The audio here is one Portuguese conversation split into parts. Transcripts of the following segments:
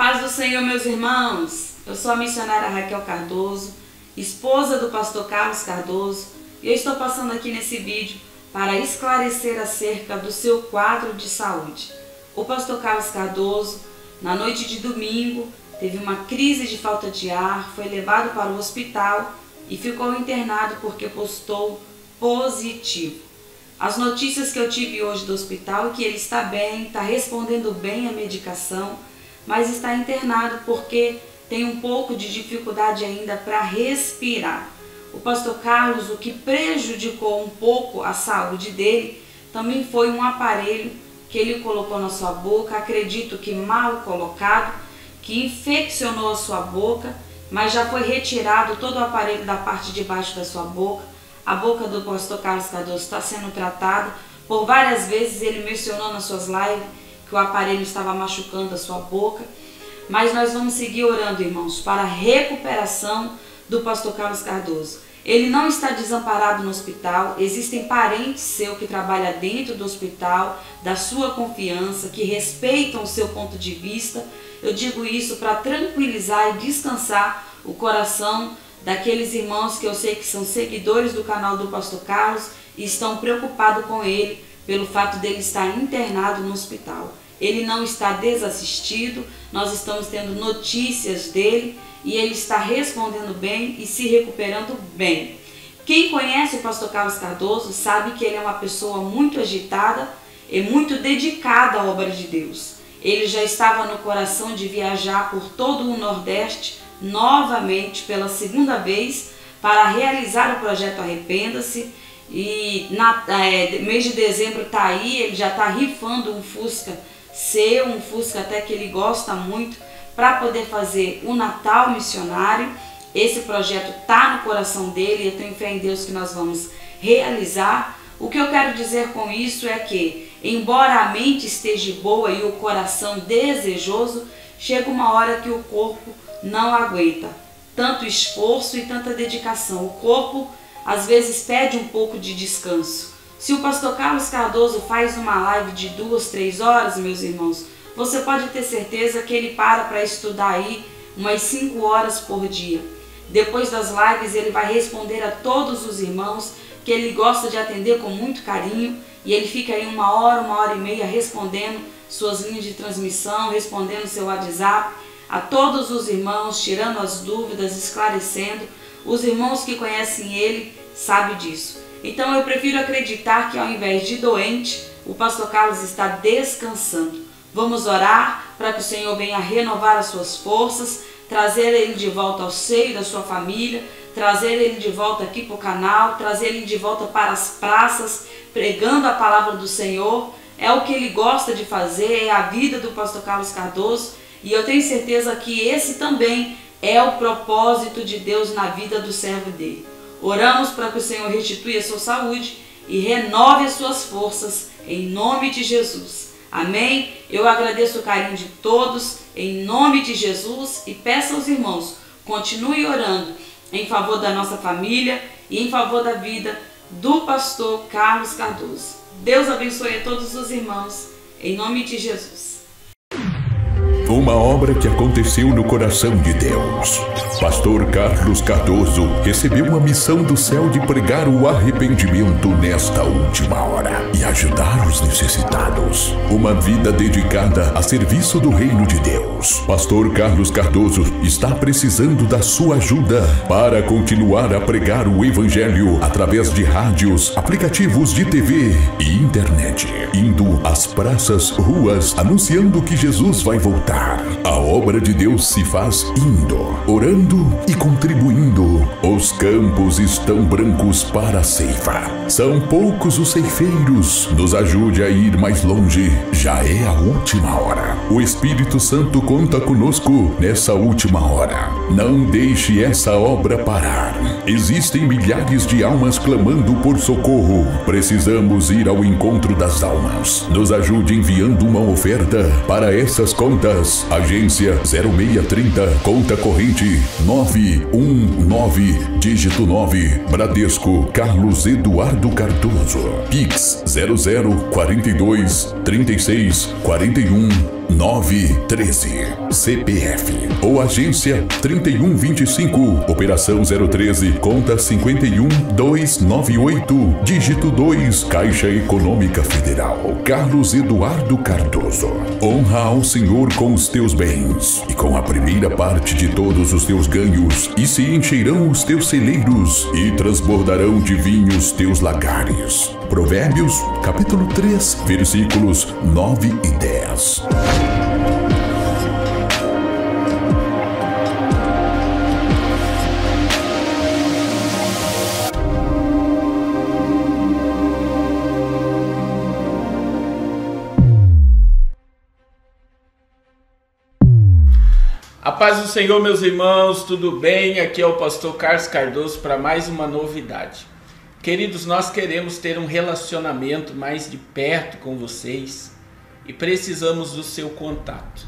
Paz do Senhor, meus irmãos. Eu sou a missionária Raquel Cardoso, esposa do pastor Carlos Cardoso, e eu estou passando aqui nesse vídeo para esclarecer acerca do seu quadro de saúde. O pastor Carlos Cardoso, na noite de domingo, teve uma crise de falta de ar, foi levado para o hospital e ficou internado porque postou positivo. As notícias que eu tive hoje do hospital é que ele está bem, está respondendo bem à medicação, mas está internado porque tem um pouco de dificuldade ainda para respirar. O pastor Carlos, o que prejudicou um pouco a saúde dele, também foi um aparelho que ele colocou na sua boca, acredito que mal colocado, que infeccionou a sua boca, mas já foi retirado todo o aparelho da parte de baixo da sua boca. A boca do pastor Carlos Cardoso está sendo tratada. Por várias vezes ele mencionou nas suas lives que o aparelho estava machucando a sua boca. Mas nós vamos seguir orando, irmãos, para a recuperação do pastor Carlos Cardoso. Ele não está desamparado no hospital, existem parentes seus que trabalham dentro do hospital, da sua confiança, que respeitam o seu ponto de vista. Eu digo isso para tranquilizar e descansar o coração daqueles irmãos que eu sei que são seguidores do canal do pastor Carlos e estão preocupados com ele pelo fato dele estar internado no hospital. Ele não está desassistido, nós estamos tendo notícias dele e ele está respondendo bem e se recuperando bem. Quem conhece o pastor Carlos Cardoso sabe que ele é uma pessoa muito agitada e muito dedicada à obra de Deus. Ele já estava no coração de viajar por todo o Nordeste novamente pela segunda vez para realizar o projeto Arrependa-se. E mês de dezembro está aí, ele já está rifando um Fusca seu, um Fusca até que ele gosta muito, para poder fazer o Natal missionário. Esse projeto está no coração dele e eu tenho fé em Deus que nós vamos realizar. O que eu quero dizer com isso é que, embora a mente esteja boa e o coração desejoso, chega uma hora que o corpo não aguenta tanto esforço e tanta dedicação. O corpo às vezes pede um pouco de descanso. Se o pastor Carlos Cardoso faz uma live de 2, 3 horas, meus irmãos, você pode ter certeza que ele para estudar aí umas 5 horas por dia. Depois das lives ele vai responder a todos os irmãos que ele gosta de atender com muito carinho, e ele fica aí 1 hora e meia respondendo suas linhas de transmissão, respondendo seu WhatsApp a todos os irmãos, tirando as dúvidas, esclarecendo. Os irmãos que conhecem ele sabem disso. Então eu prefiro acreditar que ao invés de doente, o pastor Carlos está descansando. Vamos orar para que o Senhor venha renovar as suas forças, trazer ele de volta ao seio da sua família, trazer ele de volta aqui para o canal, trazer ele de volta para as praças, pregando a palavra do Senhor. É o que ele gosta de fazer, é a vida do pastor Carlos Cardoso, e eu tenho certeza que esse também é o propósito de Deus na vida do servo dele. Oramos para que o Senhor restituya a sua saúde e renove as suas forças, em nome de Jesus. Amém? Eu agradeço o carinho de todos, em nome de Jesus, e peço aos irmãos, continue orando em favor da nossa família e em favor da vida do pastor Carlos Cardoso. Deus abençoe a todos os irmãos, em nome de Jesus. Uma obra que aconteceu no coração de Deus. Pastor Carlos Cardoso recebeu a missão do céu de pregar o arrependimento nesta última hora e ajudar os necessitados. Uma vida dedicada a serviço do reino de Deus. Pastor Carlos Cardoso está precisando da sua ajuda para continuar a pregar o evangelho através de rádios, aplicativos de TV e internet, indo às praças, ruas, anunciando que Jesus vai voltar. A obra de Deus se faz indo, orando e contribuindo. Os campos estão brancos para a ceifa. São poucos os ceifeiros. Nos ajude a ir mais longe. Já é a última hora. O Espírito Santo conta conosco nessa última hora. Não deixe essa obra parar. Existem milhares de almas clamando por socorro. Precisamos ir ao encontro das almas. Nos ajude enviando uma oferta para essas contas. Agência 0630, conta corrente 919, dígito 9, Bradesco, Carlos Eduardo Cardoso. Pix 0042 36 41 913. CPF ou agência 3125, operação 013, conta 51298, dígito 2, Caixa Econômica Federal. Carlos Eduardo Cardoso. Honra ao Senhor com os teus bens e com a primeira parte de todos os teus ganhos, e se encherão os teus celeiros e transbordarão de vinho os teus lagares. Provérbios, capítulo 3, versículos 9 e 10. A paz do Senhor, meus irmãos, tudo bem? Aqui é o pastor Carlos Cardoso para mais uma novidade. Queridos, nós queremos ter um relacionamento mais de perto com vocês e precisamos do seu contato.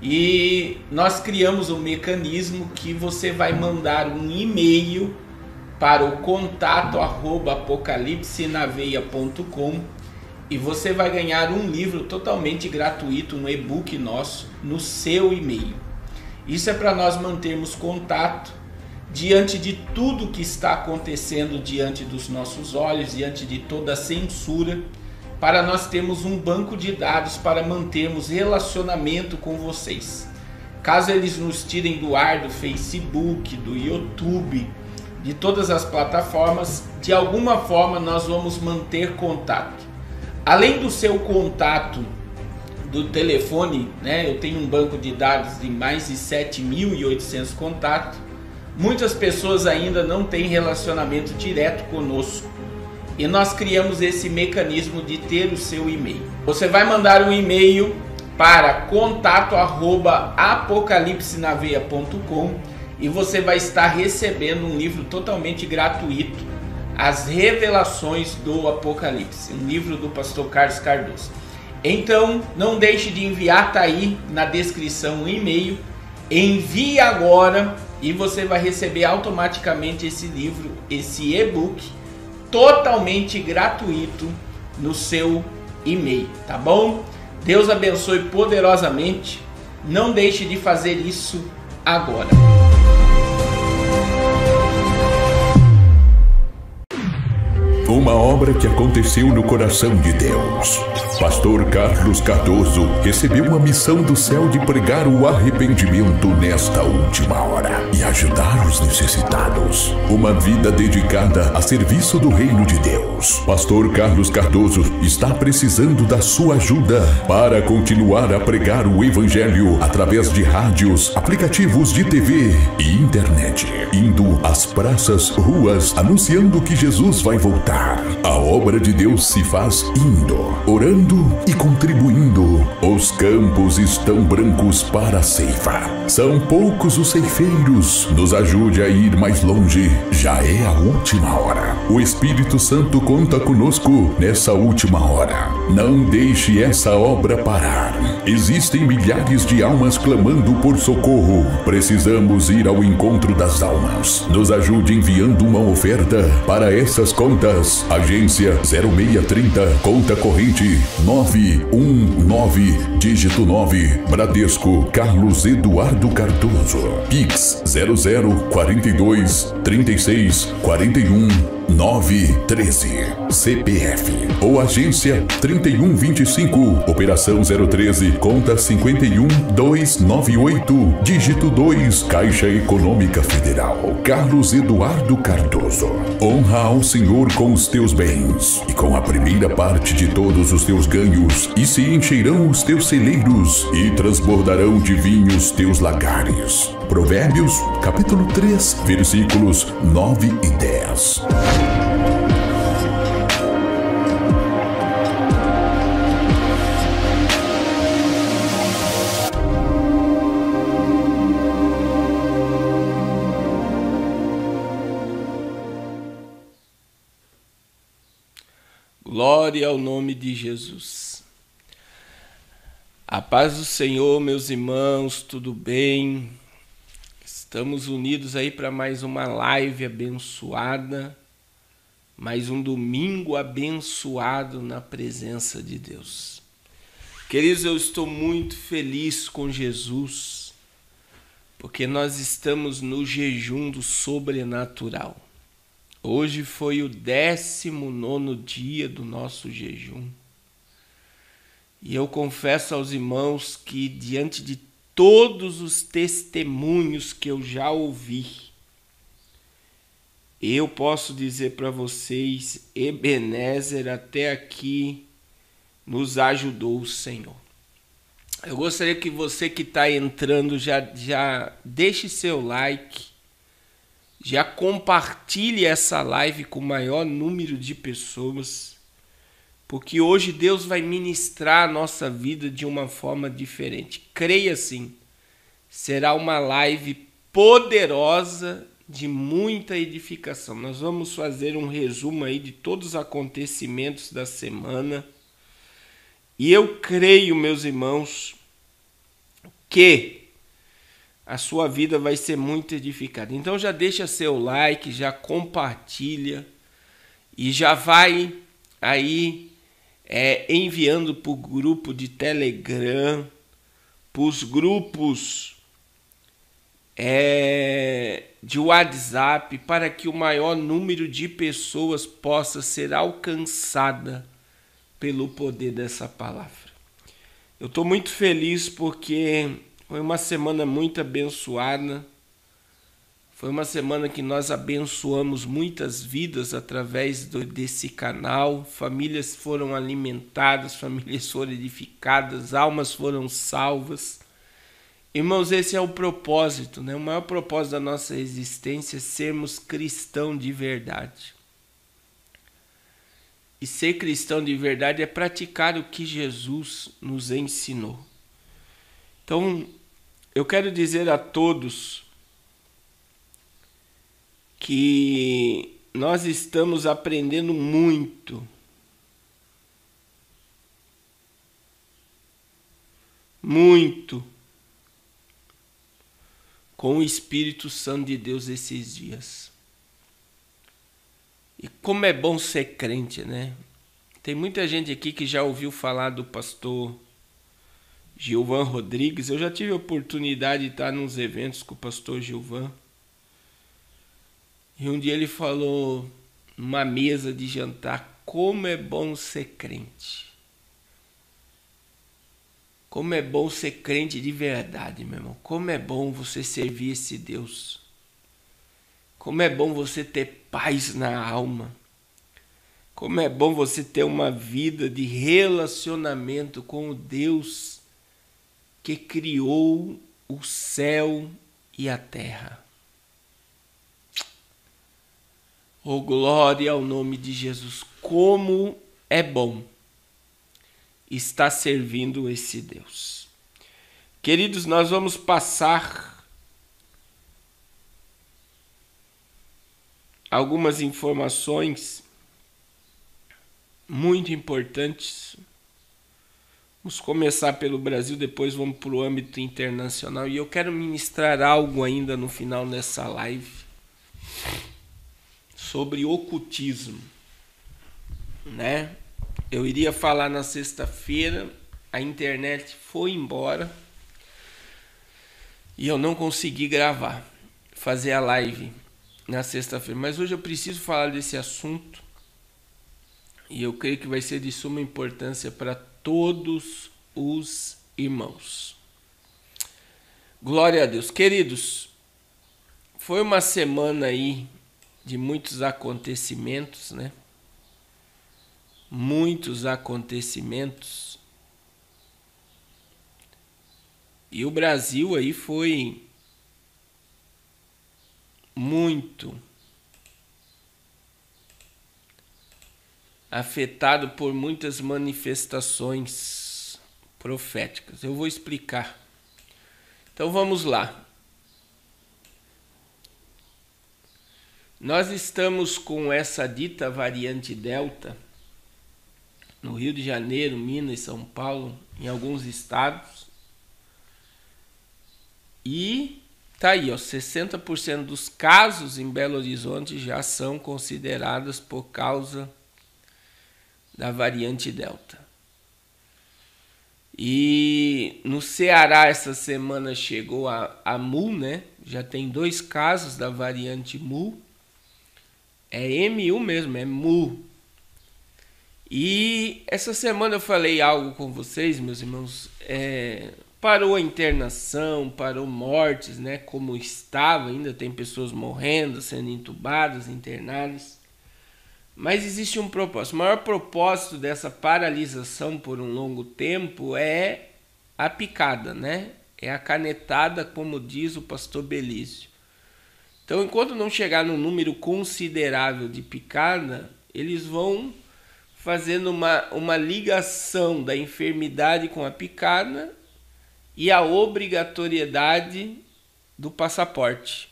E nós criamos um mecanismo que você vai mandar um e-mail para o contato@apocalipsenaveia.com e você vai ganhar um livro totalmente gratuito, um e-book nosso, no seu e-mail. Isso é para nós mantermos contato diante de tudo que está acontecendo diante dos nossos olhos, diante de toda a censura, para nós termos um banco de dados para mantermos relacionamento com vocês. Caso eles nos tirem do ar do Facebook, do YouTube, de todas as plataformas, de alguma forma nós vamos manter contato. Além do seu contato do telefone, né, eu tenho um banco de dados de mais de 7.800 contatos. Muitas pessoas ainda não têm relacionamento direto conosco e nós criamos esse mecanismo de ter o seu e-mail. Você vai mandar um e-mail para contato@apocalipsenaveia.com e você vai estar recebendo um livro totalmente gratuito, As Revelações do Apocalipse, um livro do pastor Carlos Cardoso. Então, não deixe de enviar, tá aí na descrição o e-mail, envie agora e você vai receber automaticamente esse livro, esse e-book, totalmente gratuito no seu e-mail, tá bom? Deus abençoe poderosamente, não deixe de fazer isso agora. Uma obra que aconteceu no coração de Deus. Pastor Carlos Cardoso recebeu uma missão do céu de pregar o arrependimento nesta última hora e ajudar os necessitados. Uma vida dedicada a serviço do reino de Deus. Pastor Carlos Cardoso está precisando da sua ajuda para continuar a pregar o evangelho através de rádios, aplicativos de TV e internet, indo às praças, ruas, anunciando que Jesus vai voltar. A obra de Deus se faz indo, orando e contribuindo. Os campos estão brancos para a ceifa. São poucos os ceifeiros. Nos ajude a ir mais longe. Já é a última hora. O Espírito Santo conta conosco nessa última hora. Não deixe essa obra parar. Existem milhares de almas clamando por socorro. Precisamos ir ao encontro das almas. Nos ajude enviando uma oferta para essas contas. Agência 0630, conta corrente 919, dígito 9, Bradesco, Carlos Eduardo Cardoso. Pix 0042 36 41 913. CPF ou agência 3125, operação 013, conta 51298, dígito 2, Caixa Econômica Federal. Carlos Eduardo Cardoso. Honra ao Senhor com os teus bens e com a primeira parte de todos os teus ganhos, e se encherão os teus celeiros e transbordarão de vinho os teus lagares. Provérbios, capítulo 3, versículos 9 e 10. Glória ao nome de Jesus. A paz do Senhor, meus irmãos, tudo bem? Estamos unidos aí para mais uma live abençoada, mais um domingo abençoado na presença de Deus. Queridos, eu estou muito feliz com Jesus, porque nós estamos no jejum do sobrenatural. Hoje foi o 19º dia do nosso jejum. E eu confesso aos irmãos que, diante de todos os testemunhos que eu já ouvi, eu posso dizer para vocês, Ebenezer, até aqui nos ajudou o Senhor. Eu gostaria que você que está entrando já deixe seu like, já compartilhe essa live com o maior número de pessoas, porque hoje Deus vai ministrar a nossa vida de uma forma diferente. Creia sim, será uma live poderosa de muita edificação. Nós vamos fazer um resumo aí de todos os acontecimentos da semana. E eu creio, meus irmãos, que a sua vida vai ser muito edificada. Então já deixa seu like, já compartilha e já vai aí enviando para o grupo de Telegram, para os grupos de WhatsApp, para que o maior número de pessoas possa ser alcançada pelo poder dessa palavra. Eu estou muito feliz porque foi uma semana muito abençoada. Foi uma semana que nós abençoamos muitas vidas através desse canal. Famílias foram alimentadas, famílias foram edificadas, almas foram salvas. Irmãos, esse é o propósito, né? O maior propósito da nossa existência é sermos cristãos de verdade. E ser cristão de verdade é praticar o que Jesus nos ensinou. Então, eu quero dizer a todos que nós estamos aprendendo muito, com o Espírito Santo de Deus esses dias. E como é bom ser crente, né? Tem muita gente aqui que já ouviu falar do pastor Gilvan Rodrigues. Eu já tive a oportunidade de estar nos eventos com o pastor Gilvan. E um dia ele falou numa mesa de jantar, como é bom ser crente. Como é bom ser crente de verdade, meu irmão. Como é bom você servir esse Deus. Como é bom você ter paz na alma. Como é bom você ter uma vida de relacionamento com o Deus que criou o céu e a terra. Oh, glória ao nome de Jesus. Como é bom estar servindo esse Deus. Queridos, nós vamos passar algumas informações muito importantes. Vamos começar pelo Brasil, depois vamos para o âmbito internacional. E eu quero ministrar algo ainda no final dessa live sobre ocultismo, né? Eu iria falar na sexta-feira, a internet foi embora e eu não consegui fazer a live na sexta-feira. Mas hoje eu preciso falar desse assunto e eu creio que vai ser de suma importância para todos os irmãos. Glória a Deus. Queridos, foi uma semana aí de muitos acontecimentos, né? Muitos acontecimentos. E o Brasil aí foi muito afetado por muitas manifestações proféticas. Eu vou explicar. Então vamos lá. Nós estamos com essa dita variante Delta no Rio de Janeiro, Minas e São Paulo, em alguns estados. E tá aí, ó, 60% dos casos em Belo Horizonte já são considerados por causa da variante Delta. E no Ceará essa semana chegou a Mu, né? Já tem 2 casos da variante Mu. É MU mesmo, é Mu. E essa semana eu falei algo com vocês, meus irmãos. Parou a internação, parou mortes, né? Como estava, ainda tem pessoas morrendo, sendo entubadas, internadas. Mas existe um propósito. O maior propósito dessa paralisação por um longo tempo é a picada, né? É a canetada, como diz o pastor Belício. Então, enquanto não chegar num número considerável de picada, eles vão fazendo uma ligação da enfermidade com a picada e a obrigatoriedade do passaporte.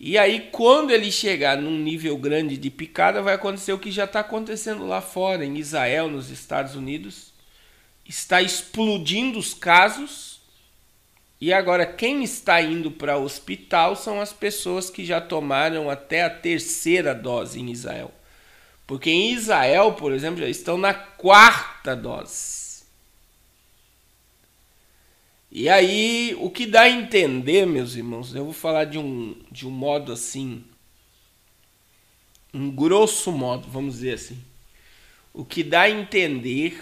E aí, quando ele chegar num nível grande de picada, vai acontecer o que já está acontecendo lá fora, em Israel, nos Estados Unidos. Está explodindo os casos. E agora, quem está indo para o hospital são as pessoas que já tomaram até a 3ª dose em Israel. Porque em Israel, por exemplo, já estão na 4ª dose. E aí, o que dá a entender, meus irmãos, eu vou falar de um modo assim, um grosso modo, vamos dizer assim. O que dá a entender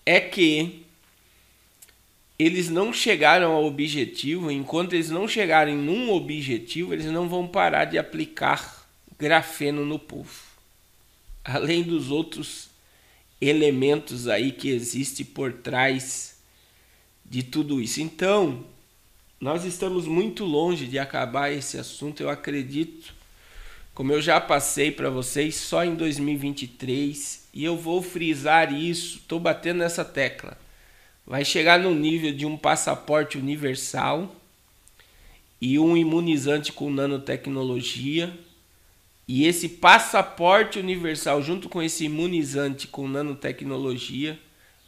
é que eles não chegaram ao objetivo, enquanto eles não chegarem num objetivo, eles não vão parar de aplicar grafeno no povo. Além dos outros elementos aí que existem por trás de tudo isso. Então, nós estamos muito longe de acabar esse assunto, eu acredito, como eu já passei para vocês, só em 2023, e eu vou frisar isso, estou batendo nessa tecla. Vai chegar no nível de um passaporte universal e um imunizante com nanotecnologia, e esse passaporte universal junto com esse imunizante com nanotecnologia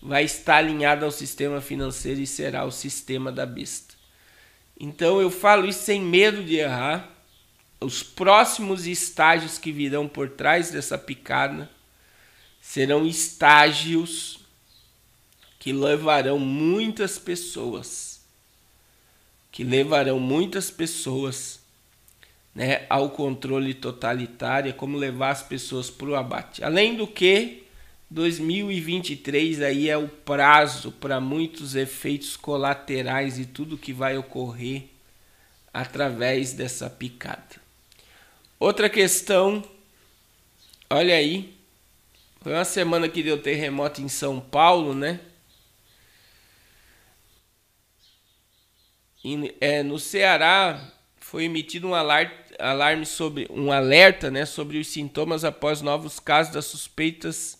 vai estar alinhado ao sistema financeiro e será o sistema da besta. Então eu falo isso sem medo de errar. Os próximos estágios que virão por trás dessa picada serão estágios que levarão muitas pessoas, né, ao controle totalitário, como levar as pessoas para o abate. Além do que, 2023 aí é o prazo para muitos efeitos colaterais e tudo que vai ocorrer através dessa picada. Outra questão, olha aí, foi uma semana que deu terremoto em São Paulo, né? No Ceará foi emitido um alerta, né, sobre os sintomas após novos casos das suspeitas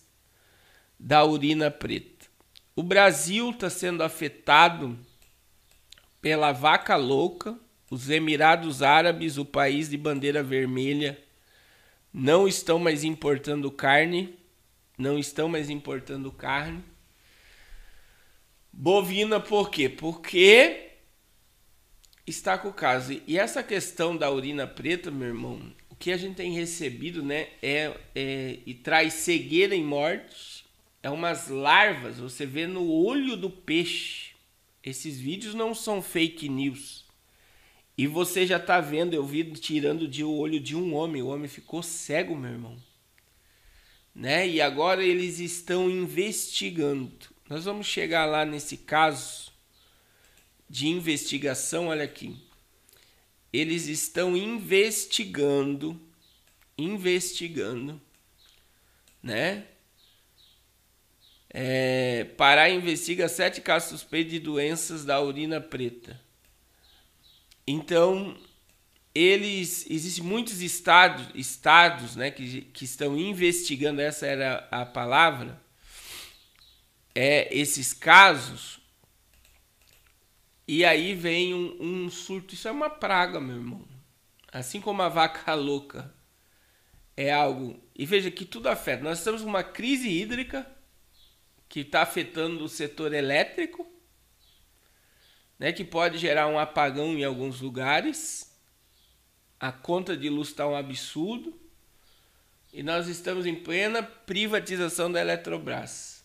da urina preta. O Brasil está sendo afetado pela vaca louca. Os Emirados Árabes, o país de bandeira vermelha, não estão mais importando carne. Bovina, por quê? Porque está com o caso. E essa questão da urina preta, meu irmão, o que a gente tem recebido, né, e traz cegueira e morte, é umas larvas, você vê no olho do peixe. Esses vídeos não são fake news. E você já está vendo, eu vi tirando de o olho de um homem. O homem ficou cego, meu irmão. Né? E agora eles estão investigando. Nós vamos chegar lá nesse caso de investigação, olha aqui. Eles estão investigando, né? Pará investiga 7 casos suspeitos de doenças da urina preta. Então, existem muitos estados, né, que estão investigando, essa era a palavra, esses casos, e aí vem um surto. Isso é uma praga, meu irmão. Assim como a vaca louca é algo... E veja que tudo afeta. Nós estamos com uma crise hídrica que está afetando o setor elétrico, né, que pode gerar um apagão em alguns lugares. A conta de luz está um absurdo. E nós estamos em plena privatização da Eletrobras.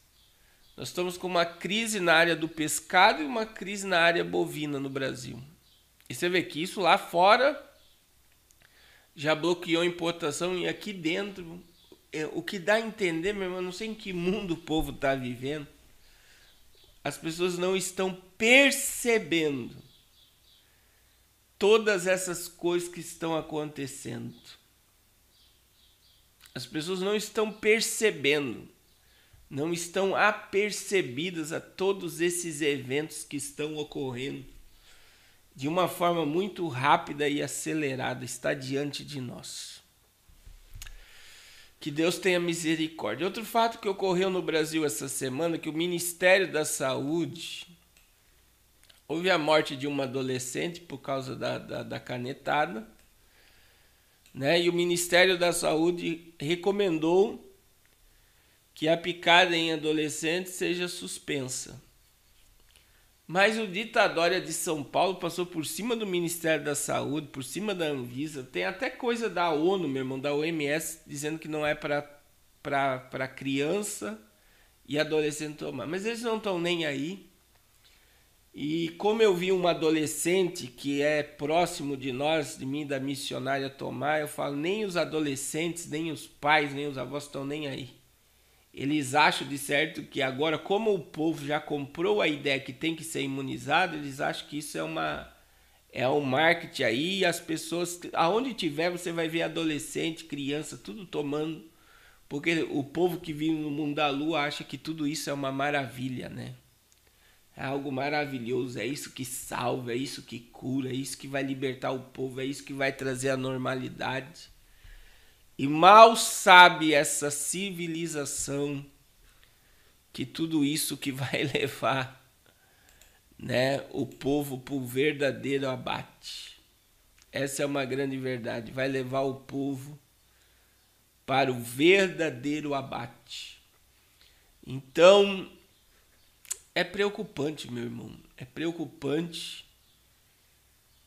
Nós estamos com uma crise na área do pescado e uma crise na área bovina no Brasil. E você vê que isso lá fora já bloqueou a importação e aqui dentro, o que dá a entender, meu irmão, não sei em que mundo o povo está vivendo, as pessoas não estão percebendo todas essas coisas que estão acontecendo. As pessoas não estão percebendo, não estão apercebidas a todos esses eventos que estão ocorrendo de uma forma muito rápida e acelerada, está diante de nós. Que Deus tenha misericórdia. Outro fato que ocorreu no Brasil essa semana é que o Ministério da Saúde, houve a morte de uma adolescente por causa da canetada, né? E o Ministério da Saúde recomendou que a picada em adolescentes seja suspensa. Mas o Ditadória de São Paulo passou por cima do Ministério da Saúde, por cima da Anvisa. Tem até coisa da ONU, meu irmão, da OMS, dizendo que não é para criança e adolescente tomar. Mas eles não estão nem aí. E como eu vi uma adolescente que é próximo de nós, de mim, da missionária tomar, eu falo, nem os adolescentes, nem os pais, nem os avós estão nem aí. Eles acham de certo que agora, como o povo já comprou a ideia que tem que ser imunizado, eles acham que isso é um marketing aí, e as pessoas, aonde tiver, você vai ver adolescente, criança, tudo tomando, porque o povo que vive no mundo da lua acha que tudo isso é uma maravilha, né? É algo maravilhoso, é isso que salva, é isso que cura, é isso que vai libertar o povo, é isso que vai trazer a normalidade. E mal sabe essa civilização que tudo isso que vai levar, né, o povo para o verdadeiro abate. Essa é uma grande verdade. Vai levar o povo para o verdadeiro abate. Então, é preocupante, meu irmão. É preocupante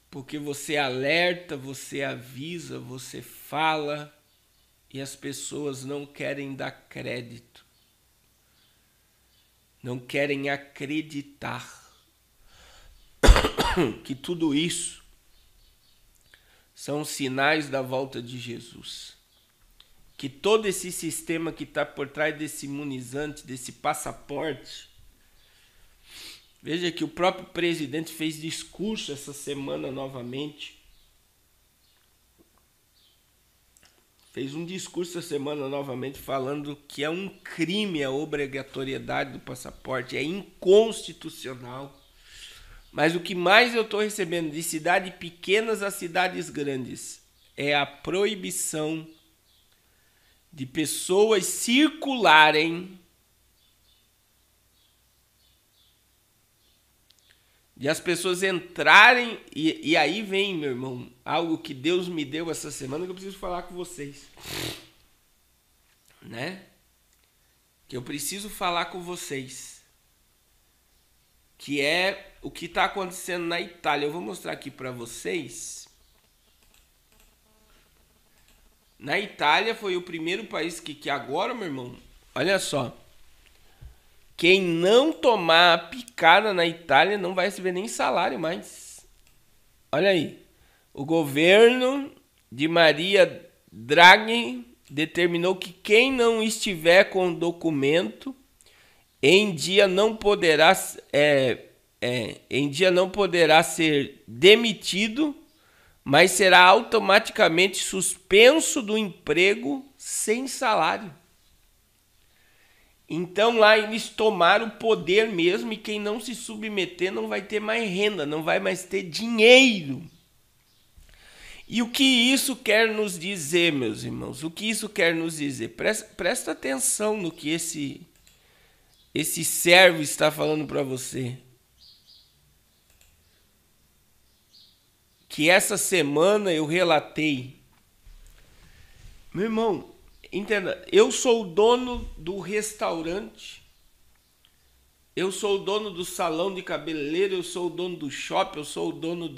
porque você alerta, você avisa, você fala, e as pessoas não querem dar crédito, não querem acreditar que tudo isso são sinais da volta de Jesus. Que todo esse sistema que está por trás desse imunizante, desse passaporte, veja que o próprio presidente fez discurso essa semana novamente. Fez um discurso essa semana novamente falando que é um crime a obrigatoriedade do passaporte, é inconstitucional. Mas o que mais eu estou recebendo de cidades pequenas a cidades grandes é a proibição de pessoas circularem, de as pessoas entrarem, e aí vem, meu irmão, algo que Deus me deu essa semana que eu preciso falar com vocês, né? Que eu preciso falar com vocês, que é o que está acontecendo na Itália. Eu vou mostrar aqui para vocês. Na Itália foi o primeiro país que agora, meu irmão, olha só, quem não tomar a picada na Itália não vai receber nem salário mais. Olha aí. O governo de Maria Draghi determinou que quem não estiver com documento em dia não poderá ser demitido, mas será automaticamente suspenso do emprego sem salário. Então lá eles tomaram o poder mesmo, e quem não se submeter não vai ter mais renda, não vai mais ter dinheiro. E o que isso quer nos dizer, meus irmãos? O que isso quer nos dizer? Presta atenção no que esse servo está falando para você. Que essa semana eu relatei. Meu irmão, entenda, eu sou o dono do restaurante, eu sou o dono do salão de cabeleireiro, eu sou o dono do shopping, eu sou o dono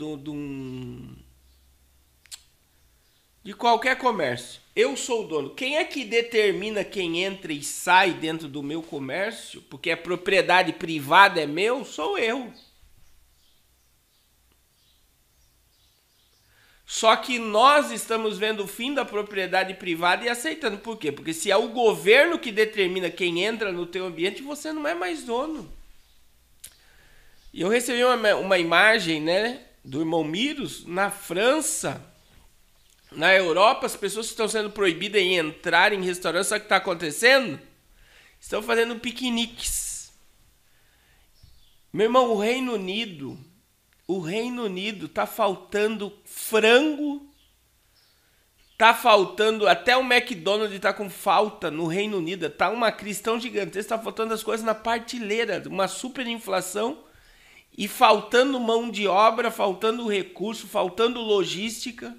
de qualquer comércio. Eu sou o dono. Quem é que determina quem entra e sai dentro do meu comércio? Porque a propriedade privada é meu? Sou eu. Só que nós estamos vendo o fim da propriedade privada e aceitando. Por quê? Porque se é o governo que determina quem entra no teu ambiente, você não é mais dono. E eu recebi uma imagem, né, do irmão Miros na França. Na Europa, as pessoas que estão sendo proibidas em entrar em restaurantes, sabe o que está acontecendo? Estão fazendo piqueniques. Meu irmão, o Reino Unido está faltando frango, está faltando, até o McDonald's está com falta no Reino Unido, está uma crise tão gigantesca, está faltando as coisas na partilheira, uma superinflação e faltando mão de obra, faltando recurso, faltando logística.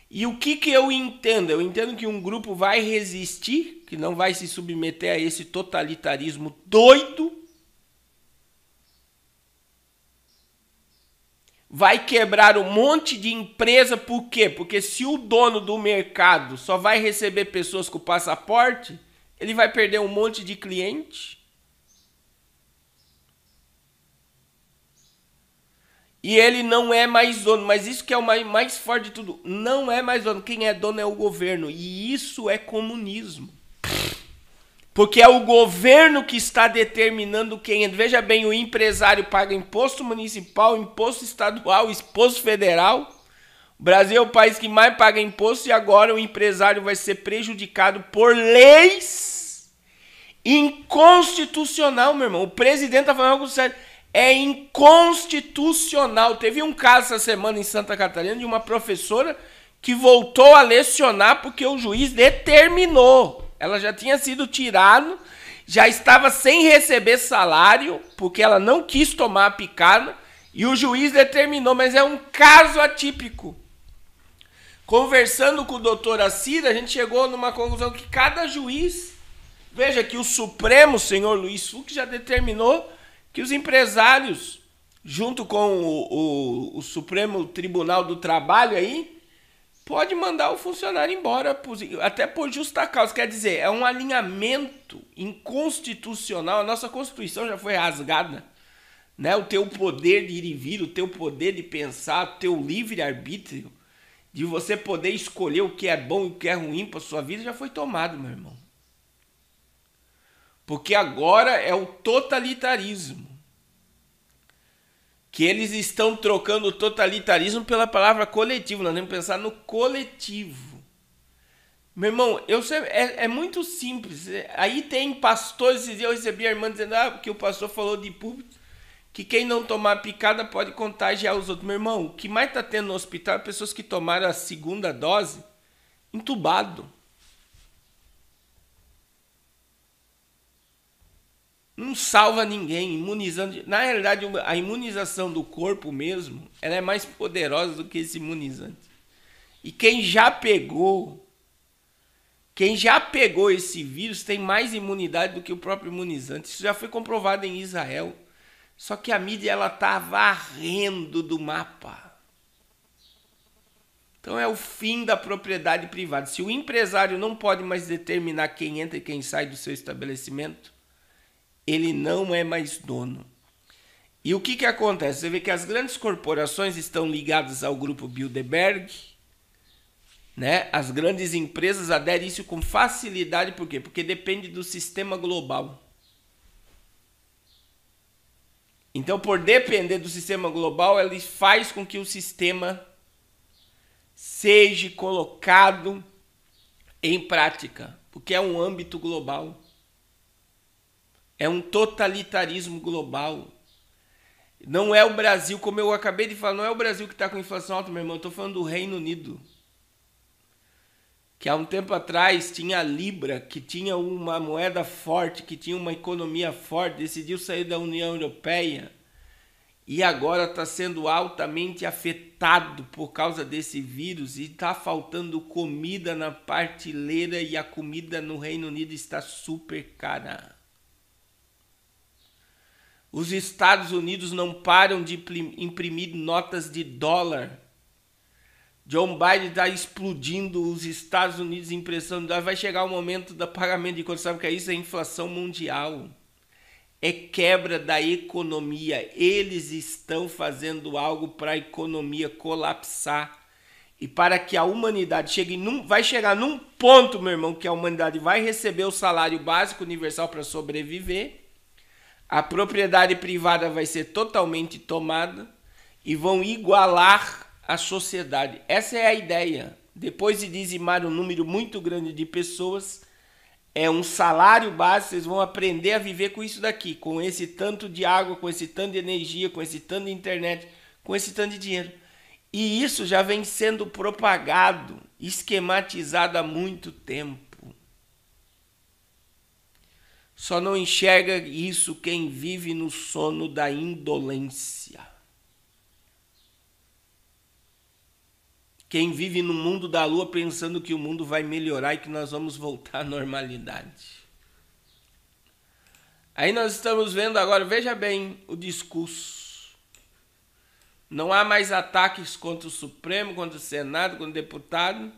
E o que eu entendo? Eu entendo que um grupo vai resistir, que não vai se submeter a esse totalitarismo doido, vai quebrar um monte de empresa, por quê? Porque se o dono do mercado só vai receber pessoas com passaporte, ele vai perder um monte de cliente. E ele não é mais dono, mas isso que é o mais forte de tudo, não é mais dono, quem é dono é o governo, e isso é comunismo. Porque é o governo que está determinando quem entra. Veja bem, o empresário paga imposto municipal, imposto estadual, imposto federal. O Brasil é o país que mais paga imposto e agora o empresário vai ser prejudicado por leis inconstitucional, meu irmão. O presidente está falando algo sério. É inconstitucional. Teve um caso essa semana em Santa Catarina de uma professora que voltou a lecionar porque o juiz determinou. Ela já tinha sido tirada, já estava sem receber salário, porque ela não quis tomar a picada, e o juiz determinou, mas é um caso atípico. Conversando com o doutor Assir, a gente chegou numa conclusão que cada juiz, veja que o Supremo, senhor Luiz Fux, já determinou que os empresários, junto com o Supremo Tribunal do Trabalho aí, pode mandar o funcionário embora, até por justa causa. Quer dizer, é um alinhamento inconstitucional. A nossa Constituição já foi rasgada, né? O teu poder de ir e vir, o teu poder de pensar, o teu livre-arbítrio, de você poder escolher o que é bom e o que é ruim para sua vida, já foi tomado, meu irmão. Porque agora é o totalitarismo. Que eles estão trocando o totalitarismo pela palavra coletivo. Nós temos que pensar no coletivo. Meu irmão, é muito simples. Aí tem pastores, eu recebi a irmã dizendo que o pastor falou de púlpito, que quem não tomar picada pode contagiar os outros. Meu irmão, o que mais está tendo no hospital é pessoas que tomaram a segunda dose entubado. Não salva ninguém, imunizando. Na realidade, a imunização do corpo mesmo, ela é mais poderosa do que esse imunizante. E quem já pegou esse vírus tem mais imunidade do que o próprio imunizante. Isso já foi comprovado em Israel. Só que a mídia ela tá varrendo do mapa. Então é o fim da propriedade privada. Se o empresário não pode mais determinar quem entra e quem sai do seu estabelecimento, ele não é mais dono. E o que acontece? Você vê que as grandes corporações estão ligadas ao grupo Bilderberg, né? As grandes empresas aderem isso com facilidade. Por quê? Porque depende do sistema global. Então, por depender do sistema global, ele faz com que o sistema seja colocado em prática, porque é um âmbito global. É um totalitarismo global. Não é o Brasil, como eu acabei de falar, não é o Brasil que está com inflação alta, meu irmão. Eu estou falando do Reino Unido. Que há um tempo atrás tinha a Libra, que tinha uma moeda forte, que tinha uma economia forte, decidiu sair da União Europeia. E agora está sendo altamente afetado por causa desse vírus. E está faltando comida na prateleira e a comida no Reino Unido está super cara. Os Estados Unidos não param de imprimir notas de dólar John Biden está explodindo os Estados Unidos em impressão de dólar. Vai chegar o momento do pagamento de contas. Sabe o que é isso? É inflação mundial. É quebra da economia. Eles estão fazendo algo para a economia colapsar. E para que a humanidade vai chegar num ponto, meu irmão, que a humanidade vai receber o salário básico universal para sobreviver. A propriedade privada vai ser totalmente tomada e vão igualar a sociedade. Essa é a ideia. Depois de dizimar um número muito grande de pessoas, é um salário básico, vocês vão aprender a viver com isso daqui, com esse tanto de água, com esse tanto de energia, com esse tanto de internet, com esse tanto de dinheiro. E isso já vem sendo propagado, esquematizado há muito tempo. Só não enxerga isso quem vive no sono da indolência. Quem vive no mundo da lua pensando que o mundo vai melhorar e que nós vamos voltar à normalidade. Aí nós estamos vendo agora, veja bem o discurso. Não há mais ataques contra o Supremo, contra o Senado, contra o deputado.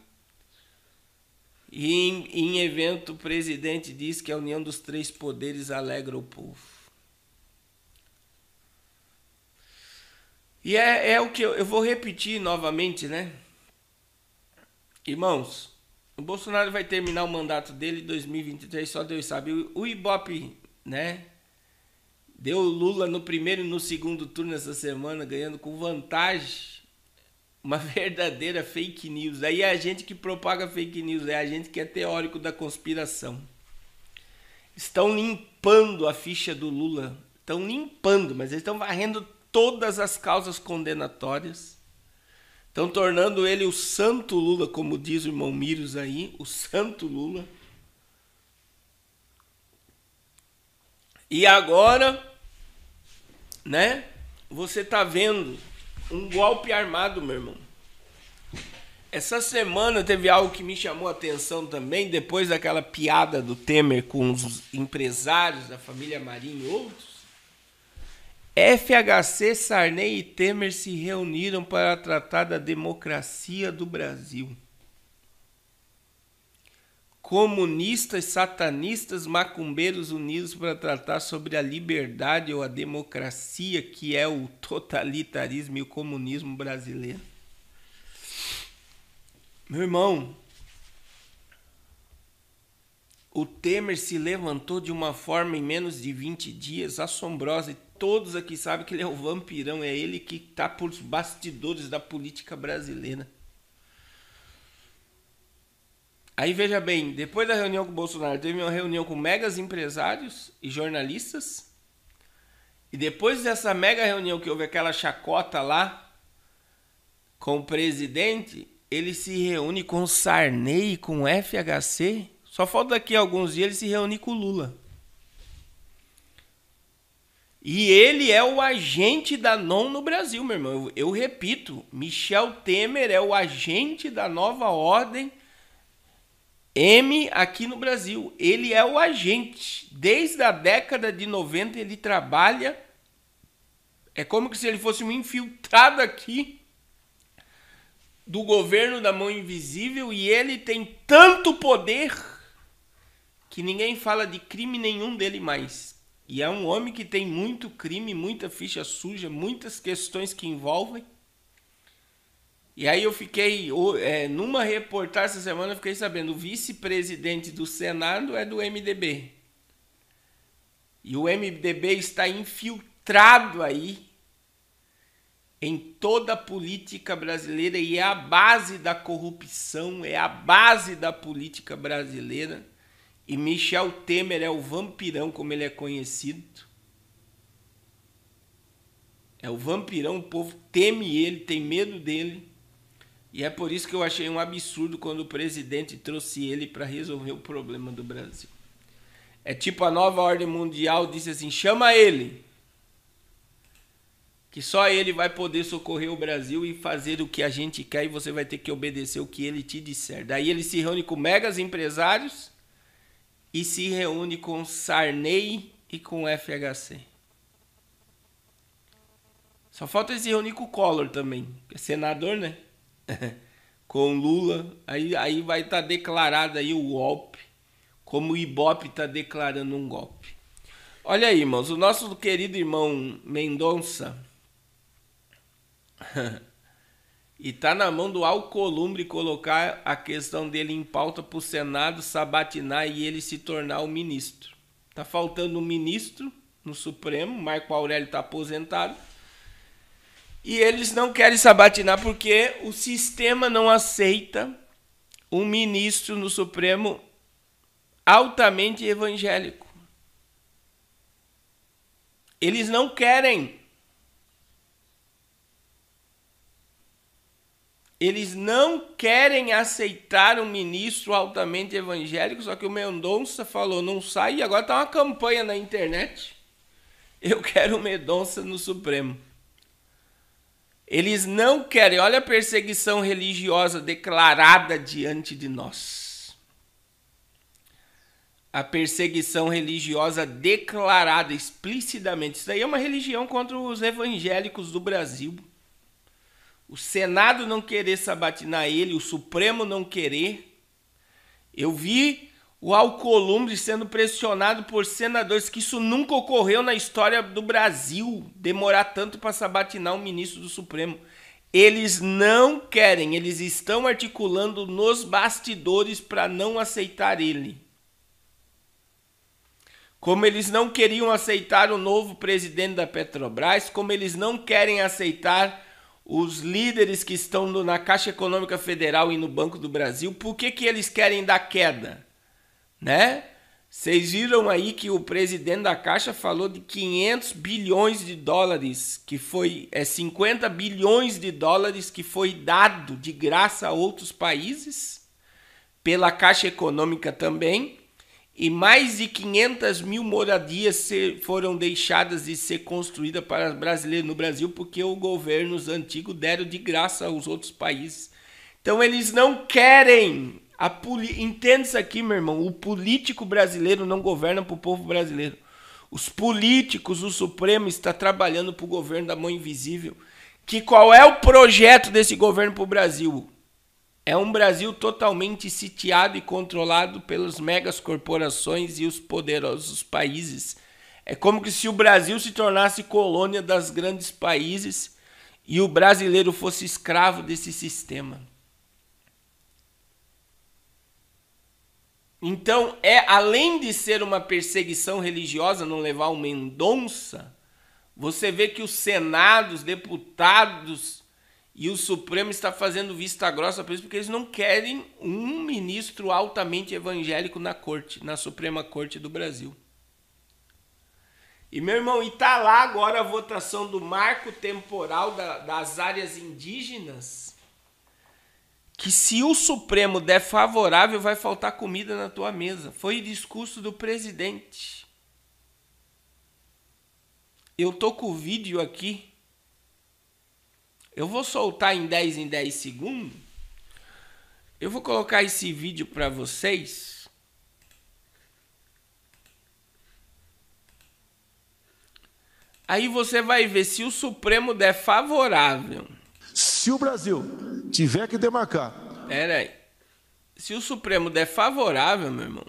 E em evento o presidente diz que a união dos três poderes alegra o povo. E é o que eu vou repetir novamente, né? Irmãos, o Bolsonaro vai terminar o mandato dele em 2023, só Deus sabe. O Ibope, né? Deu Lula no primeiro e no segundo turno essa semana, ganhando com vantagem. Uma verdadeira fake news. Aí é a gente que propaga fake news, é a gente que é teórico da conspiração. Estão limpando a ficha do Lula. Estão limpando, mas eles estão varrendo todas as causas condenatórias. Estão tornando ele o santo Lula, como diz o irmão Miros aí, o santo Lula. E agora, né, você tá vendo um golpe armado, meu irmão. Essa semana teve algo que me chamou a atenção também, depois daquela piada do Temer com os empresários da família Marinho e outros. FHC, Sarney e Temer se reuniram para tratar da democracia do Brasil. Comunistas, satanistas, macumbeiros unidos para tratar sobre a liberdade ou a democracia, que é o totalitarismo e o comunismo brasileiro. Meu irmão, o Temer se levantou de uma forma em menos de 20 dias assombrosa e todos aqui sabem que ele é o vampirão, é ele que está por bastidores da política brasileira. Aí veja bem, depois da reunião com o Bolsonaro, teve uma reunião com megas empresários e jornalistas. E depois dessa mega reunião que houve aquela chacota lá com o presidente, ele se reúne com o Sarney e com o FHC. Só falta daqui a alguns dias ele se reunir com o Lula. E ele é o agente da NON no Brasil, meu irmão. Eu repito, Michel Temer é o agente da nova ordem M aqui no Brasil. Ele é o agente. Desde a década de 90 ele trabalha. É como se ele fosse um infiltrado aqui do governo da mão invisível. E ele tem tanto poder que ninguém fala de crime nenhum dele mais. E é um homem que tem muito crime, muita ficha suja, muitas questões que envolvem. E aí eu fiquei, numa reportagem essa semana, eu fiquei sabendo, o vice-presidente do Senado é do MDB. E o MDB está infiltrado aí em toda a política brasileira e é a base da corrupção, é a base da política brasileira. E Michel Temer é o vampirão, como ele é conhecido. É o vampirão, o povo teme ele, tem medo dele. E é por isso que eu achei um absurdo quando o presidente trouxe ele para resolver o problema do Brasil. É tipo a nova ordem mundial disse assim, chama ele. Que só ele vai poder socorrer o Brasil e fazer o que a gente quer e você vai ter que obedecer o que ele te disser. Daí ele se reúne com megas empresários e se reúne com Sarney e com FHC. Só falta ele se reunir com o Collor também, que é senador, né? com Lula, aí vai estar declarado aí o golpe, como o Ibope está declarando um golpe. Olha aí, irmãos, o nosso querido irmão Mendonça, e tá na mão do Alcolumbre colocar a questão dele em pauta para o Senado sabatinar e ele se tornar o ministro. Tá faltando um ministro no Supremo, Marco Aurélio está aposentado, e eles não querem sabatinar porque o sistema não aceita um ministro no Supremo altamente evangélico. Eles não querem. Eles não querem aceitar um ministro altamente evangélico, só que o Mendonça falou, não sai, e agora tá uma campanha na internet. Eu quero o Mendonça no Supremo. Eles não querem, olha a perseguição religiosa declarada diante de nós. A perseguição religiosa declarada explicitamente. Isso daí é uma religião contra os evangélicos do Brasil. O Senado não querer sabatinar ele, o Supremo não querer. Eu vi o Alcolumbre sendo pressionado por senadores, que isso nunca ocorreu na história do Brasil, demorar tanto para sabatinar um ministro do Supremo. Eles não querem, eles estão articulando nos bastidores para não aceitar ele. Como eles não queriam aceitar o novo presidente da Petrobras, como eles não querem aceitar os líderes que estão na Caixa Econômica Federal e no Banco do Brasil, por que eles querem dar queda? Né? Vocês viram aí que o presidente da Caixa falou de 500 bilhões de dólares, que foi 50 bilhões de dólares que foi dado de graça a outros países, pela Caixa Econômica também, e mais de 500 mil moradias foram deixadas de ser construídas para brasileiros no Brasil, porque os governos antigos deram de graça aos outros países. Então eles não querem... Entenda isso aqui, meu irmão. O político brasileiro não governa para o povo brasileiro. Os políticos, o Supremo está trabalhando para o governo da mão invisível. Que qual é o projeto desse governo para o Brasil? É um Brasil totalmente sitiado e controlado pelas megas corporações e os poderosos países. É como que se o Brasil se tornasse colônia das grandes países e o brasileiro fosse escravo desse sistema. Então, além de ser uma perseguição religiosa, não levar o Mendonça, você vê que o Senado, os deputados e o Supremo está fazendo vista grossa para isso, porque eles não querem um ministro altamente evangélico na corte, na Suprema Corte do Brasil. E, meu irmão, e tá lá agora a votação do marco temporal das áreas indígenas, que se o Supremo der favorável, vai faltar comida na tua mesa. Foi o discurso do presidente. Eu tô com o vídeo aqui. Eu vou soltar em 10 segundos. Eu vou colocar esse vídeo para vocês. Aí você vai ver se o Supremo der favorável. Se o Brasil tiver que demarcar... Pera aí. Se o Supremo der favorável, meu irmão,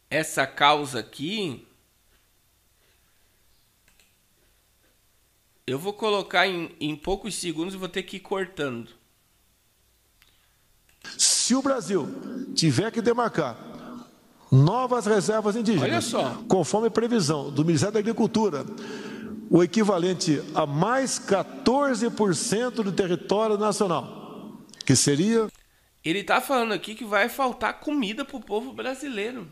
essa causa aqui, eu vou colocar em poucos segundos e vou ter que ir cortando. Se o Brasil tiver que demarcar novas reservas indígenas, olha só, conforme previsão do Ministério da Agricultura, o equivalente a mais 14% do território nacional, que seria... Ele está falando aqui que vai faltar comida para o povo brasileiro.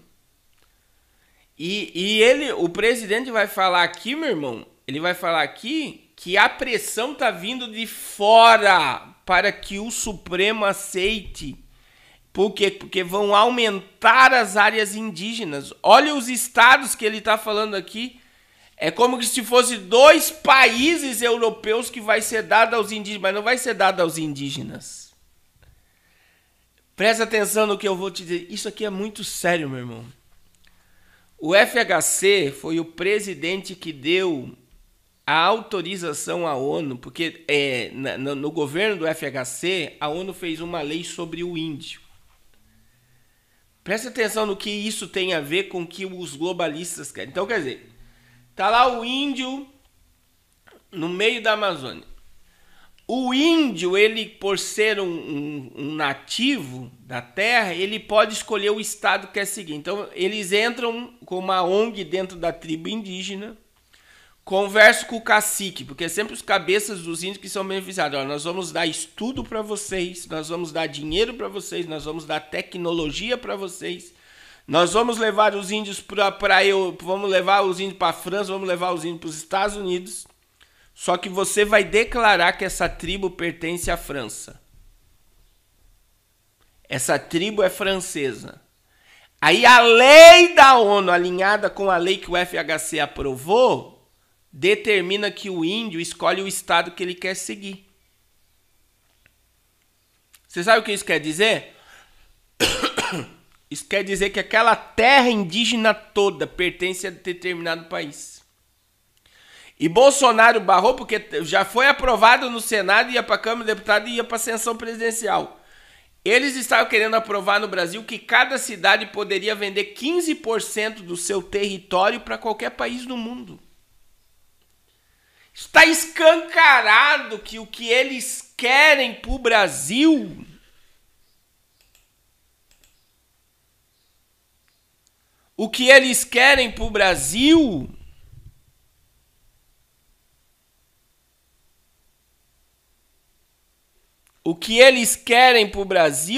E o presidente vai falar aqui, meu irmão, ele vai falar aqui que a pressão está vindo de fora para que o Supremo aceite. Por quê? Porque vão aumentar as áreas indígenas. Olha os estados que ele está falando aqui. É como se fosse 2 países europeus que vai ser dado aos indígenas, mas não vai ser dado aos indígenas. Presta atenção no que eu vou te dizer. Isso aqui é muito sério, meu irmão. O FHC foi o presidente que deu a autorização à ONU, porque no governo do FHC, a ONU fez uma lei sobre o índio. Presta atenção no que isso tem a ver com o que os globalistas querem. Então, quer dizer, tá lá o índio no meio da Amazônia. O índio, ele, por ser um nativo da terra, ele pode escolher o estado que quer seguir. Então, eles entram com uma ONG dentro da tribo indígena, conversam com o cacique, porque é sempre os cabeças dos índios que são beneficiados. Olha, nós vamos dar estudo para vocês, nós vamos dar dinheiro para vocês, nós vamos dar tecnologia para vocês, nós vamos levar os índios vamos levar os índios para a França, vamos levar os índios para os Estados Unidos. Só que você vai declarar que essa tribo pertence à França. Essa tribo é francesa. Aí a lei da ONU, alinhada com a lei que o FHC aprovou, determina que o índio escolhe o estado que ele quer seguir. Você sabe o que isso quer dizer? Isso quer dizer que aquela terra indígena toda pertence a determinado país. E Bolsonaro barrou porque já foi aprovado no Senado, ia para a Câmara de Deputados e ia para a ascensão presidencial. Eles estavam querendo aprovar no Brasil que cada cidade poderia vender 15% do seu território para qualquer país do mundo. Está escancarado que o que eles querem para o Brasil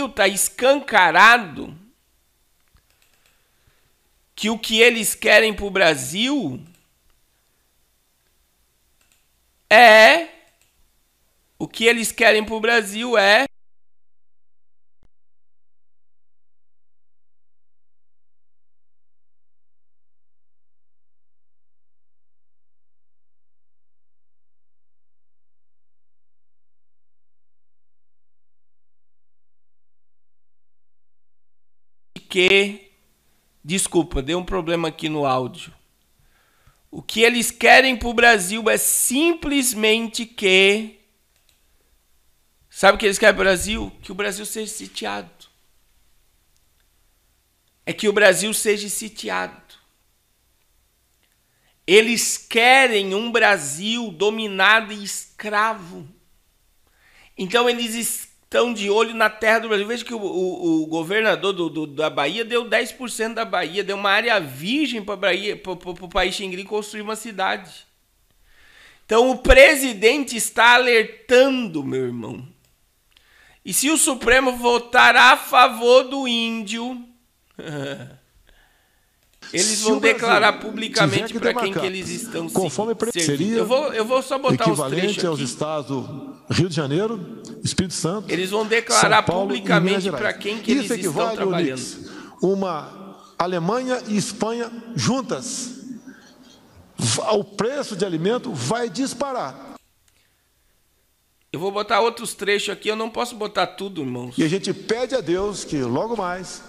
está escancarado que o que eles querem para o Brasil é desculpa, deu um problema aqui no áudio. O que eles querem para o Brasil é simplesmente que... Sabe o que eles querem para o Brasil? Que o Brasil seja sitiado. É que o Brasil seja sitiado. Eles querem um Brasil dominado e escravo. Então eles estão de olho na terra do Brasil. Veja que o governador da Bahia deu 10% da Bahia, deu uma área virgem para o país Xingri construir uma cidade. Então o presidente está alertando, meu irmão. E se o Supremo votar a favor do índio, eles vão declarar publicamente para quem que eles estão servindo. Eu vou só botar uns trechos aqui. Aos estados do Rio de Janeiro, Espírito Santo, eles vão declarar publicamente para quem que eles estão trabalhando. Uma Alemanha e Espanha juntas, o preço de alimento vai disparar. Eu vou botar outros trechos aqui, eu não posso botar tudo, irmãos. E a gente pede a Deus que logo mais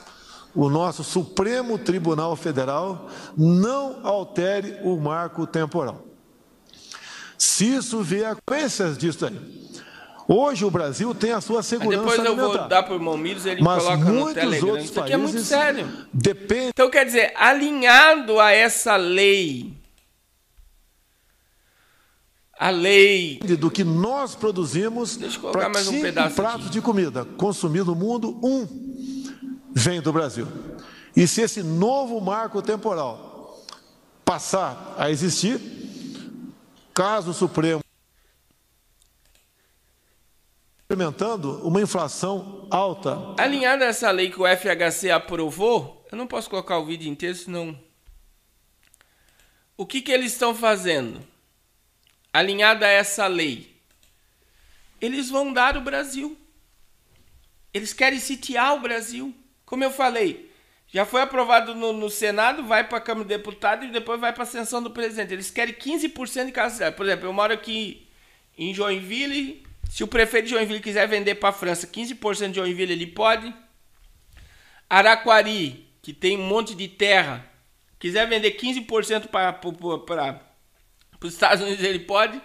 o nosso Supremo Tribunal Federal não altere o marco temporal. Se isso vier consequências disso aí. Hoje o Brasil tem a sua segurança alimentar. Depois eu vou dar para o irmão Miros, ele coloca no Telegram. Isso aqui é muito sério. Então, quer dizer, alinhado a essa lei, a lei do que nós produzimos para mais um pedaço pratos de comida consumido no mundo, vem do Brasil. E se esse novo marco temporal passar a existir, caso o Supremo experimentando uma inflação alta. Alinhada a essa lei que o FHC aprovou, eu não posso colocar o vídeo inteiro, senão... O que eles estão fazendo? Alinhada a essa lei, eles vão dar o Brasil. Eles querem sitiar o Brasil. Como eu falei, já foi aprovado no Senado, vai para a Câmara de Deputados e depois vai para a ascensão do presidente. Eles querem 15% de cada cidade. Por exemplo, eu moro aqui em Joinville. Se o prefeito de Joinville quiser vender para a França 15% de Joinville, ele pode. Araquari, que tem um monte de terra, quiser vender 15% para Para os Estados Unidos ele pode.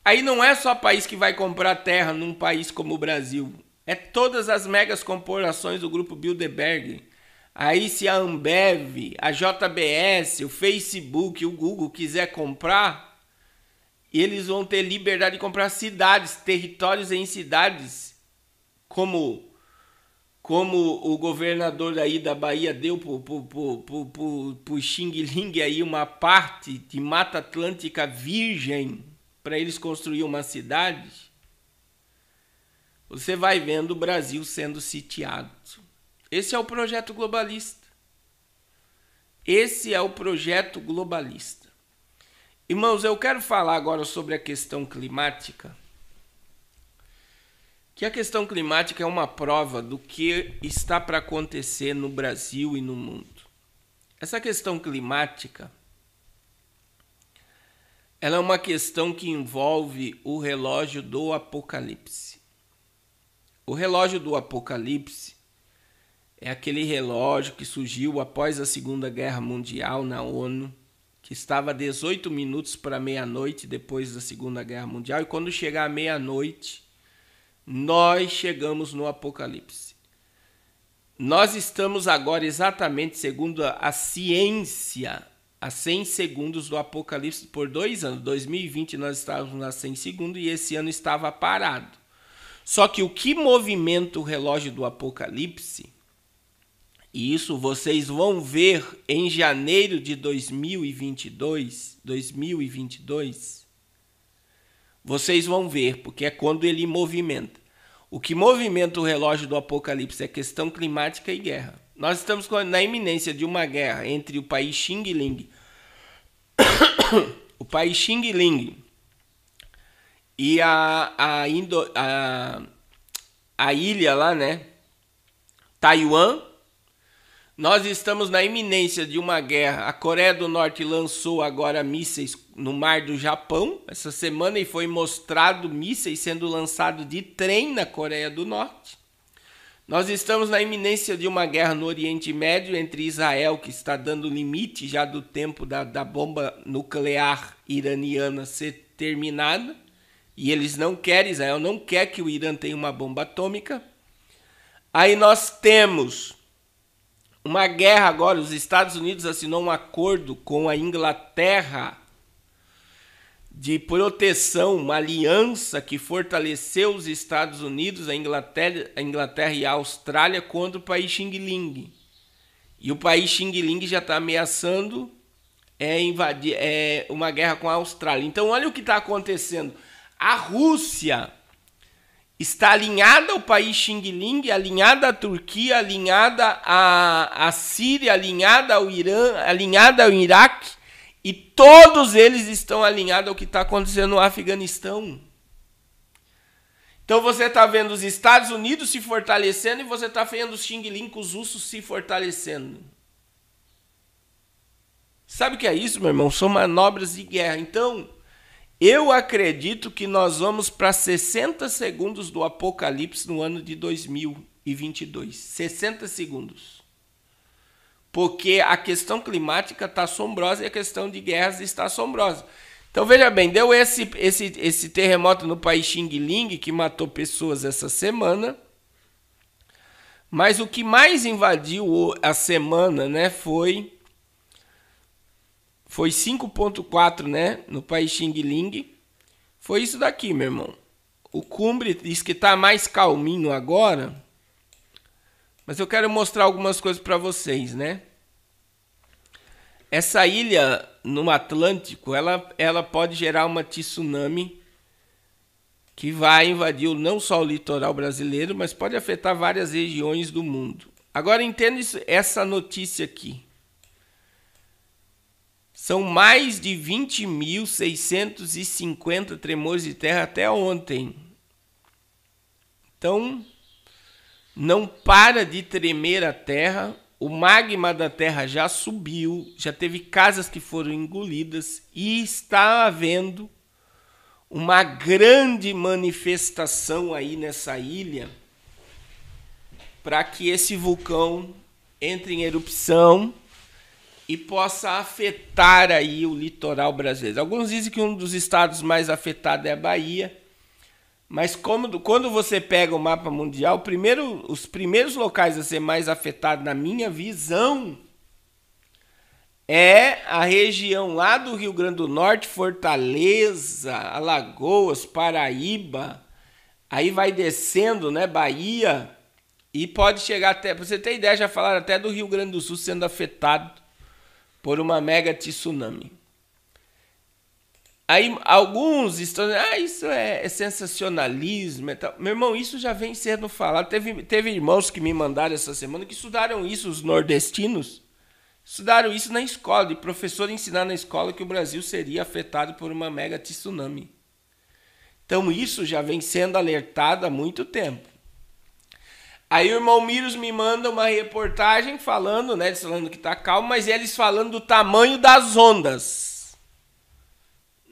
Aí não é só país que vai comprar terra num país como o Brasil. É todas as megas corporações do grupo Bilderberg. Aí se a Ambev, a JBS, o Facebook, o Google quiser comprar, eles vão ter liberdade de comprar cidades, territórios em cidades, como o governador aí da Bahia deu pro Xing Ling aí uma parte de Mata Atlântica virgem para eles construir uma cidade. Você vai vendo o Brasil sendo sitiado. Esse é o projeto globalista. Esse é o projeto globalista. Irmãos, eu quero falar agora sobre a questão climática. Que a questão climática é uma prova do que está para acontecer no Brasil e no mundo. Essa questão climática, ela é uma questão que envolve o relógio do Apocalipse. O relógio do Apocalipse é aquele relógio que surgiu após a Segunda Guerra Mundial na ONU, que estava 18 minutos para meia-noite depois da Segunda Guerra Mundial, e quando chegar à meia-noite, nós chegamos no Apocalipse. Nós estamos agora exatamente, segundo a ciência, a 100 segundos do Apocalipse por 2 anos. 2020 nós estávamos a 100 segundos e esse ano estava parado. Só que o que movimenta o relógio do Apocalipse, e isso vocês vão ver em janeiro de 2022, vocês vão ver, porque é quando ele movimenta. O que movimenta o relógio do Apocalipse é questão climática e guerra. Nós estamos na iminência de uma guerra entre o país Xing Ling, o país Xing Ling e a ilha lá, né? Taiwan. Nós estamos na iminência de uma guerra. A Coreia do Norte lançou agora mísseis no mar do Japão essa semana e foi mostrado mísseis sendo lançados de trem na Coreia do Norte. Nós estamos na iminência de uma guerra no Oriente Médio entre Israel, que está dando limite já do tempo da bomba nuclear iraniana ser terminada. E eles não querem, Israel não quer que o Irã tenha uma bomba atômica. Aí nós temos uma guerra agora, os Estados Unidos assinou um acordo com a Inglaterra de proteção, uma aliança que fortaleceu os Estados Unidos, a Inglaterra e a Austrália contra o país Xing Ling. E o país Xing Ling já está ameaçando invadir uma guerra com a Austrália. Então olha o que está acontecendo. A Rússia está alinhada ao país Xing Ling, alinhada à Turquia, alinhada à Síria, alinhada ao Irã, alinhada ao Iraque, e todos eles estão alinhados ao que está acontecendo no Afeganistão. Então você está vendo os Estados Unidos se fortalecendo e você está vendo os Xing Ling com os russos se fortalecendo. Sabe o que é isso, meu irmão? São manobras de guerra. Então, eu acredito que nós vamos para 60 segundos do Apocalipse no ano de 2022. 60 segundos. Porque a questão climática está assombrosa e a questão de guerras está assombrosa. Então veja bem, deu esse terremoto no país Xing Ling que matou pessoas essa semana. Mas o que mais invadiu a semana, né, foi 5.4, né, no país Xing Ling. Foi isso daqui, meu irmão. O Cumbre diz que está mais calminho agora. Mas eu quero mostrar algumas coisas para vocês, né? Essa ilha no Atlântico, ela pode gerar uma tsunami que vai invadir não só o litoral brasileiro, mas pode afetar várias regiões do mundo. Agora entenda essa notícia aqui. São mais de 20.650 tremores de terra até ontem. Então, não para de tremer a terra. O magma da terra já subiu, já teve casas que foram engolidas e está havendo uma grande manifestação aí nessa ilha para que esse vulcão entre em erupção e possa afetar aí o litoral brasileiro. Alguns dizem que um dos estados mais afetados é a Bahia, mas quando você pega o mapa mundial, os primeiros locais a ser mais afetados, na minha visão, é a região lá do Rio Grande do Norte, Fortaleza, Alagoas, Paraíba, aí vai descendo, né, Bahia, e pode chegar até, para você ter ideia, já falaram até do Rio Grande do Sul sendo afetado por uma mega tsunami. Aí alguns estão dizendo, isso é sensacionalismo e tal. Meu irmão, isso já vem sendo falado. Teve irmãos que me mandaram essa semana que estudaram isso, os nordestinos. Estudaram isso na escola, de professor ensinar na escola que o Brasil seria afetado por uma mega tsunami. Então isso já vem sendo alertado há muito tempo. Aí o irmão Miros me manda uma reportagem falando, né, eles falando que está calmo, mas eles falando do tamanho das ondas.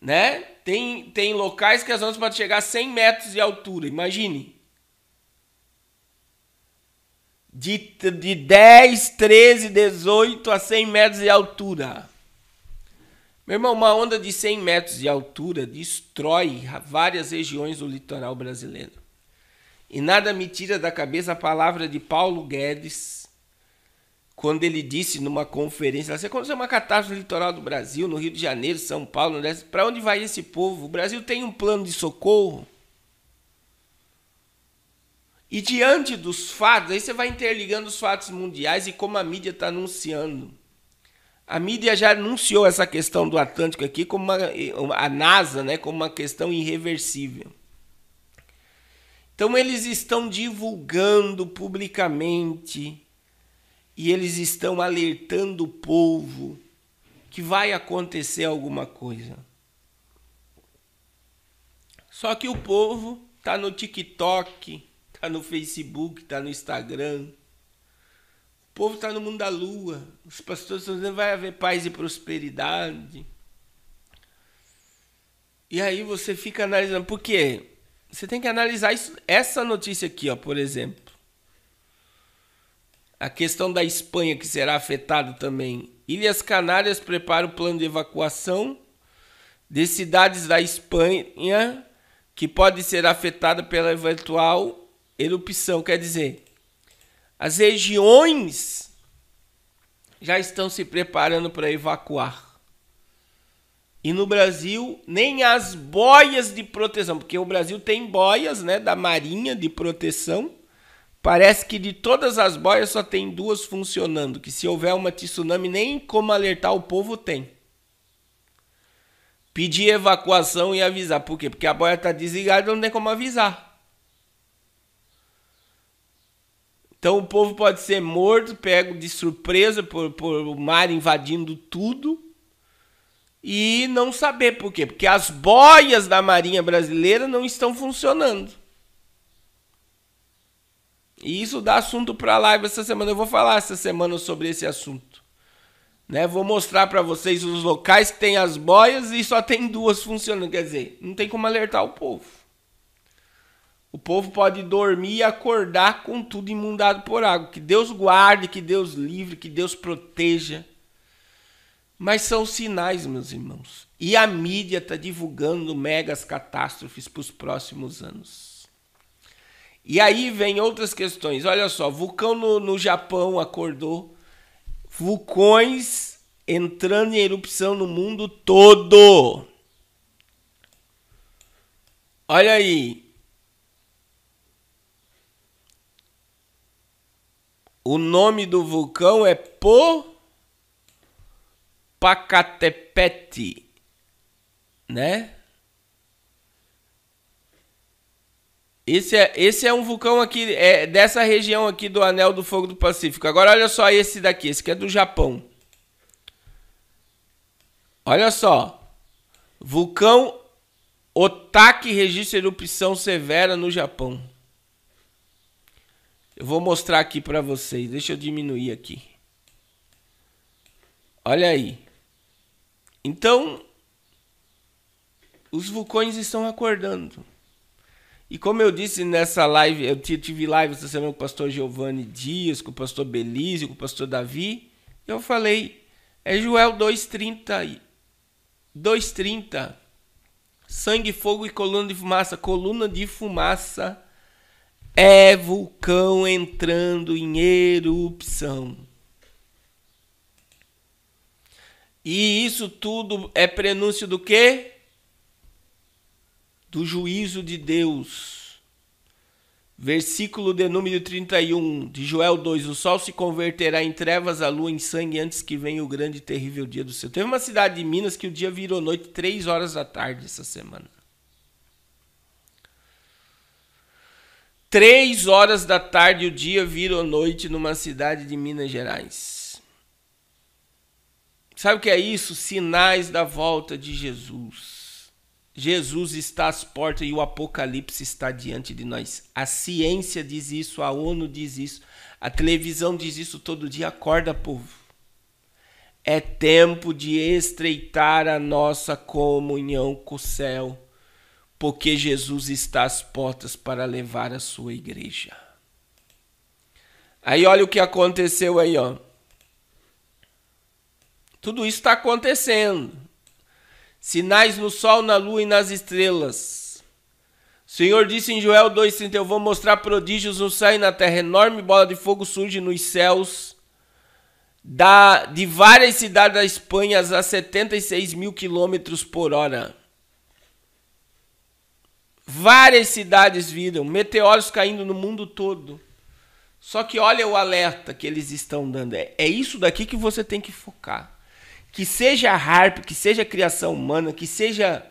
Né? Tem locais que as ondas podem chegar a 100 metros de altura, imagine. De 10, 13, 18 a 100 metros de altura. Meu irmão, uma onda de 100 metros de altura destrói várias regiões do litoral brasileiro. E nada me tira da cabeça a palavra de Paulo Guedes, quando ele disse numa conferência, se acontecer uma catástrofe no litoral do Brasil, no Rio de Janeiro, São Paulo, para onde vai esse povo? O Brasil tem um plano de socorro. E diante dos fatos, aí você vai interligando os fatos mundiais e como a mídia está anunciando. A mídia já anunciou essa questão do Atlântico aqui, como a NASA, né, como uma questão irreversível. Então eles estão divulgando publicamente e eles estão alertando o povo que vai acontecer alguma coisa. Só que o povo está no TikTok, está no Facebook, está no Instagram. O povo está no mundo da lua. Os pastores estão dizendo que vai haver paz e prosperidade. E aí você fica analisando. Por quê? Você tem que analisar isso, essa notícia aqui, ó, por exemplo. A questão da Espanha, que será afetada também. Ilhas Canárias prepara o plano de evacuação de cidades da Espanha que pode ser afetada pela eventual erupção. Quer dizer, as regiões já estão se preparando para evacuar. E no Brasil, nem as boias de proteção, porque o Brasil tem boias, né, da Marinha de proteção. Parece que de todas as boias só tem 2 funcionando, que se houver uma tsunami, nem como alertar o povo tem. Pedir evacuação e avisar. Por quê? Porque a boia está desligada e não tem como avisar. Então o povo pode ser morto, pego de surpresa por o mar invadindo tudo. E não saber por quê. Porque as boias da Marinha Brasileira não estão funcionando. E isso dá assunto para a live essa semana. Eu vou falar essa semana sobre esse assunto. Né? Vou mostrar para vocês os locais que tem as boias e só tem 2 funcionando. Quer dizer, não tem como alertar o povo. O povo pode dormir e acordar com tudo inundado por água. Que Deus guarde, que Deus livre, que Deus proteja. Mas são sinais, meus irmãos. E a mídia está divulgando megas catástrofes para os próximos anos. E aí vem outras questões. Olha só, vulcão no Japão acordou. Vulcões entrando em erupção no mundo todo. Olha aí. O nome do vulcão é Popocatépetl, né? Esse é um vulcão aqui, dessa região aqui do Anel do Fogo do Pacífico. Agora olha só esse daqui, esse que é do Japão. Olha só. Vulcão Otaki registra erupção severa no Japão. Eu vou mostrar aqui para vocês. Deixa eu diminuir aqui. Olha aí. Então, os vulcões estão acordando. E como eu disse nessa live, eu tive live essa semana com o pastor Giovanni Dias, com o pastor Belísio, com o pastor Davi. Eu falei, É Joel 2:30. 2:30. Sangue, fogo e coluna de fumaça. Coluna de fumaça é vulcão entrando em erupção. E isso tudo é prenúncio do quê? Do juízo de Deus. Versículo de número 31 de Joel 2. O sol se converterá em trevas, a lua em sangue, antes que venha o grande e terrível dia do Senhor. Teve uma cidade de Minas que o dia virou noite 3 horas da tarde essa semana. 3 horas da tarde o dia virou noite numa cidade de Minas Gerais. Sabe o que é isso? Sinais da volta de Jesus. Jesus está às portas e o Apocalipse está diante de nós. A ciência diz isso, a ONU diz isso, a televisão diz isso todo dia. Acorda, povo. É tempo de estreitar a nossa comunhão com o céu, porque Jesus está às portas para levar a sua igreja. Aí olha o que aconteceu aí, ó. Tudo isso está acontecendo. Sinais no sol, na lua e nas estrelas. O Senhor disse em Joel 2:30, eu vou mostrar prodígios no céu e na terra. Enorme bola de fogo surge nos céus de várias cidades da Espanha a 76 mil quilômetros por hora. Várias cidades viram, meteoros caindo no mundo todo. Só que olha o alerta que eles estão dando. É isso daqui que você tem que focar. Que seja harp, que seja criação humana, que seja...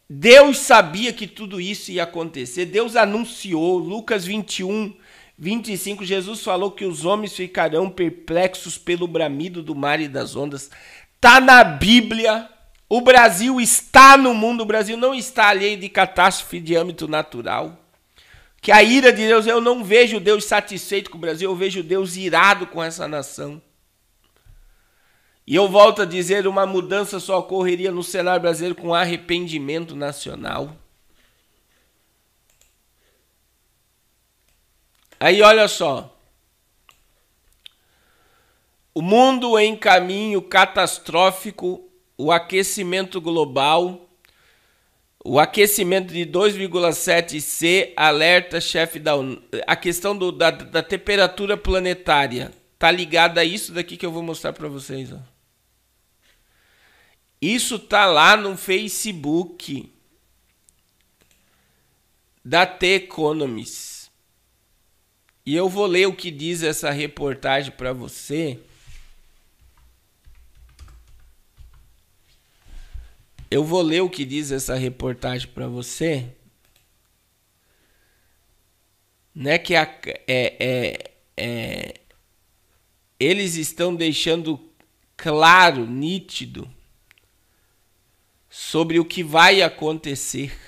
Deus sabia que tudo isso ia acontecer. Deus anunciou. Lucas 21:25, Jesus falou que os homens ficarão perplexos pelo bramido do mar e das ondas. Está na Bíblia. O Brasil está no mundo. O Brasil não está alheio de catástrofe de âmbito natural. Que a ira de Deus, eu não vejo Deus satisfeito com o Brasil, eu vejo Deus irado com essa nação. E eu volto a dizer, uma mudança só ocorreria no cenário brasileiro com arrependimento nacional. Aí olha só. O mundo em caminho catastrófico, o aquecimento global, o aquecimento de 2,7 C, alerta chefe da ONU. A questão da temperatura planetária está ligada a isso daqui que eu vou mostrar para vocês, ó. Isso tá lá no Facebook da The Economist. E eu vou ler o que diz essa reportagem para você. Eu vou ler o que diz essa reportagem para você. Né, que eles estão deixando claro, nítido, sobre o que vai acontecer.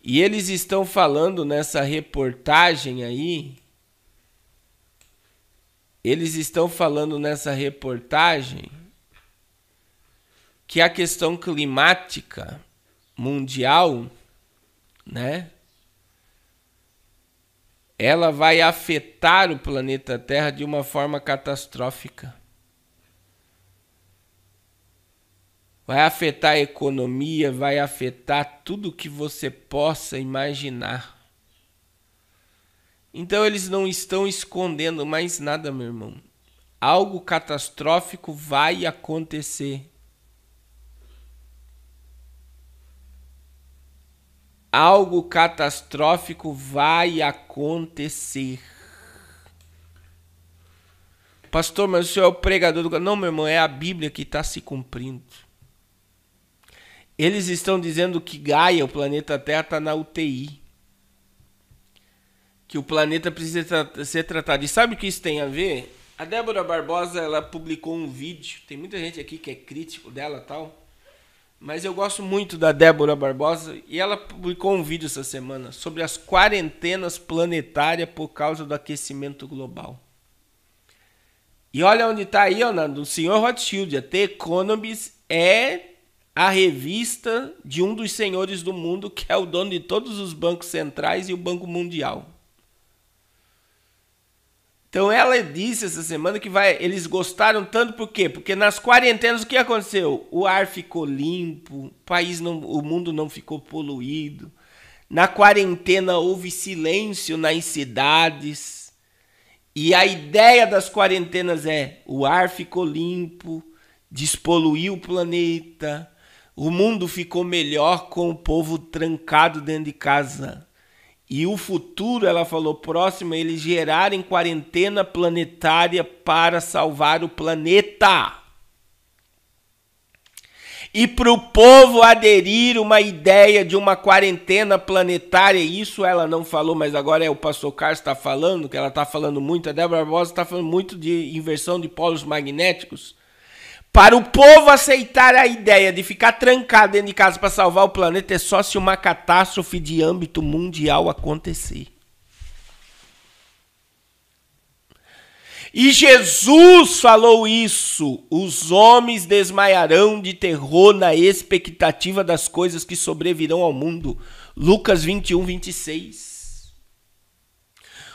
E eles estão falando nessa reportagem aí, que a questão climática mundial, né, ela vai afetar o planeta Terra de uma forma catastrófica. Vai afetar a economia, vai afetar tudo que você possa imaginar. Então eles não estão escondendo mais nada, meu irmão. Algo catastrófico vai acontecer. Algo catastrófico vai acontecer. Pastor, mas o senhor é o pregador do... Não, meu irmão, é a Bíblia que está se cumprindo. Eles estão dizendo que Gaia, o planeta Terra, está na UTI. Que o planeta precisa ser tratado. E sabe o que isso tem a ver? A Débora Barbosa, ela publicou um vídeo. Tem muita gente aqui que é crítico dela e tal. Mas eu gosto muito da Débora Barbosa. E ela publicou um vídeo essa semana sobre as quarentenas planetárias por causa do aquecimento global. E olha onde está aí, ó, do senhor Rothschild. A The Economist é a revista de um dos senhores do mundo, que é o dono de todos os bancos centrais e o Banco Mundial. Então ela disse essa semana que eles gostaram tanto, por quê? Porque nas quarentenas o que aconteceu? O ar ficou limpo, o mundo não ficou poluído. Na quarentena houve silêncio nas cidades. E a ideia das quarentenas é: o ar ficou limpo, despoluiu o planeta, o mundo ficou melhor com o povo trancado dentro de casa. E o futuro, ela falou, próximo a eles gerarem quarentena planetária para salvar o planeta. E para o povo aderir uma ideia de uma quarentena planetária, isso ela não falou, mas agora é o pastor Carlos está falando, que ela está falando muito, a Débora Barbosa está falando muito de inversão de polos magnéticos. Para o povo aceitar a ideia de ficar trancado dentro de casa para salvar o planeta, é só se uma catástrofe de âmbito mundial acontecer. E Jesus falou isso: os homens desmaiarão de terror na expectativa das coisas que sobrevirão ao mundo. Lucas 21, 26.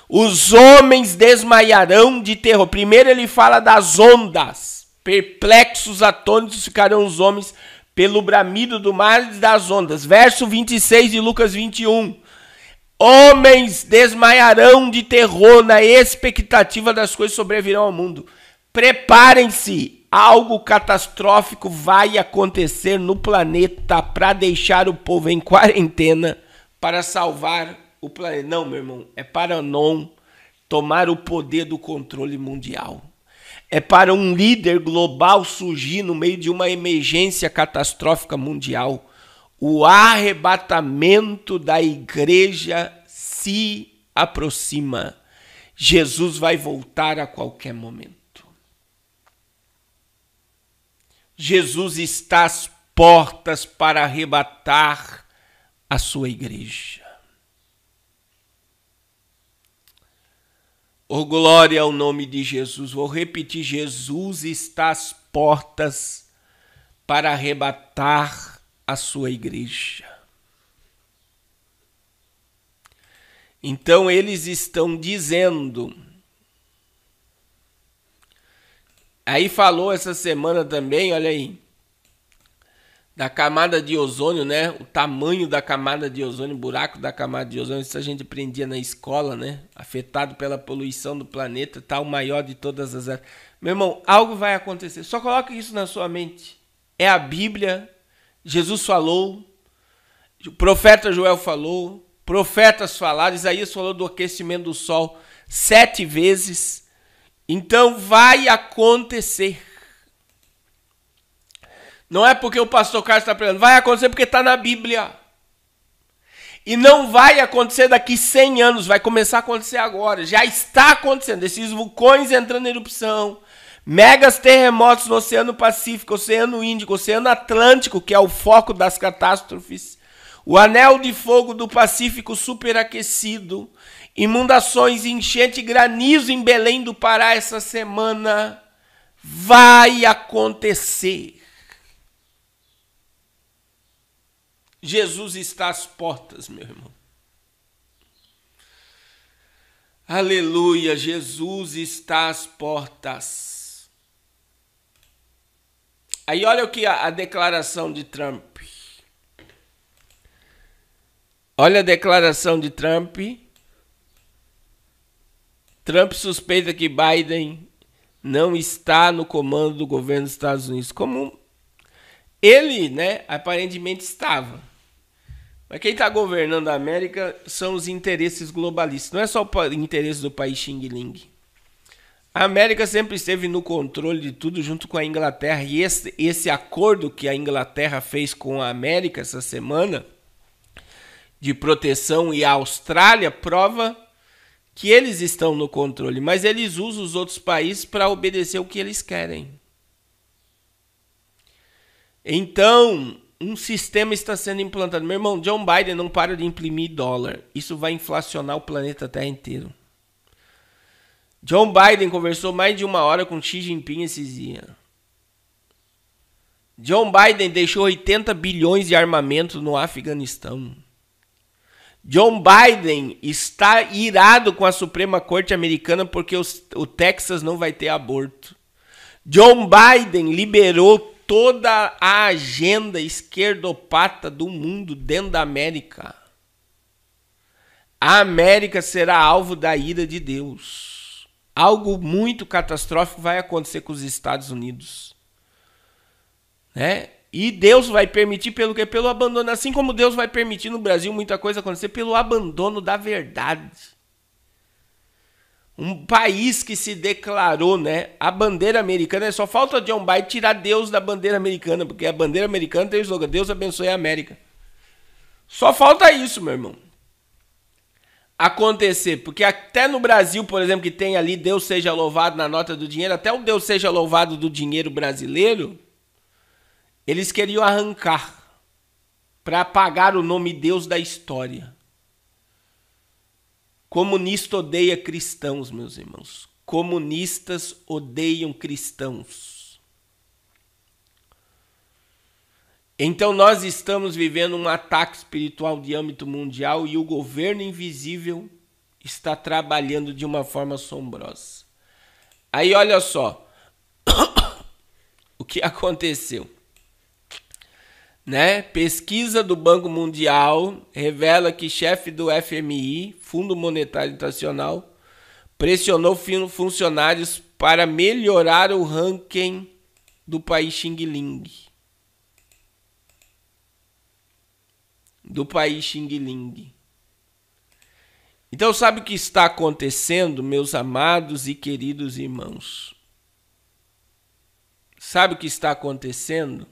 Os homens desmaiarão de terror. Primeiro ele fala das ondas. Perplexos, atônitos ficarão os homens pelo bramido do mar e das ondas. Verso 26 de Lucas 21. Homens desmaiarão de terror na expectativa das coisas que sobrevirão ao mundo. Preparem-se, algo catastrófico vai acontecer no planeta para deixar o povo em quarentena para salvar o planeta. Não, meu irmão, é para não tomar o poder do controle mundial. É para um líder global surgir no meio de uma emergência catastrófica mundial. O arrebatamento da igreja se aproxima. Jesus vai voltar a qualquer momento. Jesus está às portas para arrebatar a sua igreja. Oh, glória ao nome de Jesus. Vou repetir, Jesus está às portas para arrebatar a sua igreja. Então eles estão dizendo. Aí falou essa semana também, olha aí, da camada de ozônio, né? O tamanho da camada de ozônio, o buraco da camada de ozônio, isso a gente aprendia na escola, né? Afetado pela poluição do planeta, tá o maior de todas as eras. Meu irmão, algo vai acontecer. Só coloque isso na sua mente. É a Bíblia, Jesus falou, o profeta Joel falou, profetas falaram, Isaías falou do aquecimento do sol 7 vezes. Então vai acontecer. Não é porque o pastor Carlos está pregando, vai acontecer porque está na Bíblia. E não vai acontecer daqui 100 anos, vai começar a acontecer agora. Já está acontecendo, esses vulcões entrando em erupção, megas terremotos no Oceano Pacífico, Oceano Índico, Oceano Atlântico, que é o foco das catástrofes, o anel de fogo do Pacífico superaquecido, inundações, enchente, granizo em Belém do Pará essa semana. Vai acontecer. Jesus está às portas, meu irmão. Aleluia, Jesus está às portas. Aí olha o que a declaração de Trump. Olha a declaração de Trump. Trump suspeita que Biden não está no comando do governo dos Estados Unidos. Como ele, né, aparentemente estava. Mas quem está governando a América são os interesses globalistas. Não é só o interesse do país Xing Ling. A América sempre esteve no controle de tudo junto com a Inglaterra. E esse acordo que a Inglaterra fez com a América essa semana, de proteção, e a Austrália, prova que eles estão no controle. Mas eles usam os outros países para obedecer o que eles querem. Então, um sistema está sendo implantado. Meu irmão, John Biden não para de imprimir dólar. Isso vai inflacionar o planeta Terra inteiro. John Biden conversou mais de 1 hora com Xi Jinping esses dias. John Biden deixou 80 bilhões de armamento no Afeganistão. John Biden está irado com a Suprema Corte americana porque o Texas não vai ter aborto. John Biden liberou toda a agenda esquerdopata do mundo dentro da América. A América será alvo da ira de Deus. Algo muito catastrófico vai acontecer com os Estados Unidos. Né? E Deus vai permitir pelo quê? Pelo abandono. Assim como Deus vai permitir no Brasil muita coisa acontecer pelo abandono da verdade. Um país que se declarou, né? A bandeira americana, só falta John Biden tirar Deus da bandeira americana, porque a bandeira americana tem o slogan: Deus abençoe a América. Só falta isso, meu irmão, acontecer. Porque até no Brasil, por exemplo, que tem ali Deus seja louvado na nota do dinheiro, até o Deus seja louvado do dinheiro brasileiro, eles queriam arrancar para apagar o nome Deus da história. Comunista odeia cristãos, meus irmãos. Comunistas odeiam cristãos. Então nós estamos vivendo um ataque espiritual de âmbito mundial e o governo invisível está trabalhando de uma forma assombrosa. Aí olha só o que aconteceu. Né? Pesquisa do Banco Mundial revela que chefe do FMI, Fundo Monetário Internacional, pressionou funcionários para melhorar o ranking do país Xing Ling. Então sabe o que está acontecendo, meus amados e queridos irmãos? Sabe o que está acontecendo?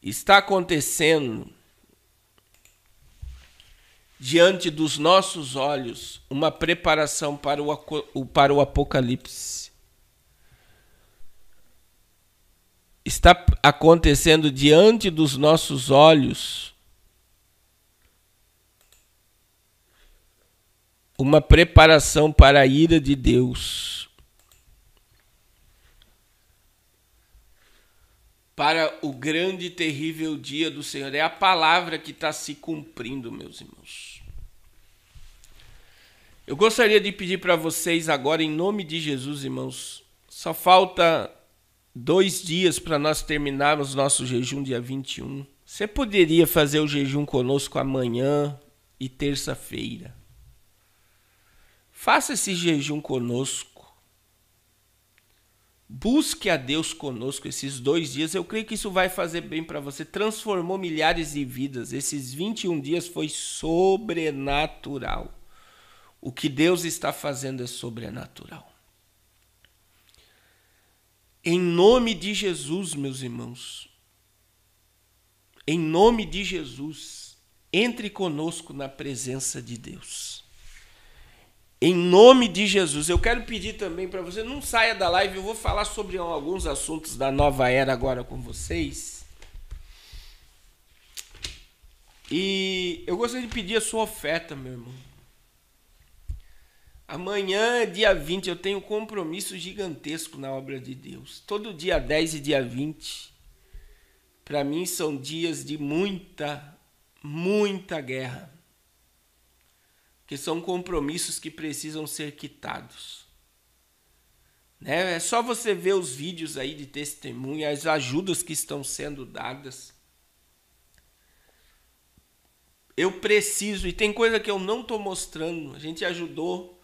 Está acontecendo diante dos nossos olhos uma preparação para o Apocalipse. Está acontecendo diante dos nossos olhos uma preparação para a ira de Deus. Para o grande e terrível dia do Senhor. É a palavra que está se cumprindo, meus irmãos. Eu gostaria de pedir para vocês agora, em nome de Jesus, irmãos, só falta 2 dias para nós terminarmos nosso jejum dia 21. Você poderia fazer o jejum conosco amanhã e terça-feira. Faça esse jejum conosco. Busque a Deus conosco esses 2 dias. Eu creio que isso vai fazer bem para você. Transformou milhares de vidas. Esses 21 dias foi sobrenatural. O que Deus está fazendo é sobrenatural. Em nome de Jesus, meus irmãos. Em nome de Jesus, entre conosco na presença de Deus. Em nome de Jesus, eu quero pedir também para você, não saia da live, eu vou falar sobre alguns assuntos da nova era agora com vocês. E eu gostaria de pedir a sua oferta, meu irmão. Amanhã, dia 20, eu tenho um compromisso gigantesco na obra de Deus. Todo dia 10 e dia 20, para mim são dias de muita guerra. Que são compromissos que precisam ser quitados. Né? É só você ver os vídeos aí de testemunha, as ajudas que estão sendo dadas. Eu preciso, e tem coisa que eu não estou mostrando. A gente ajudou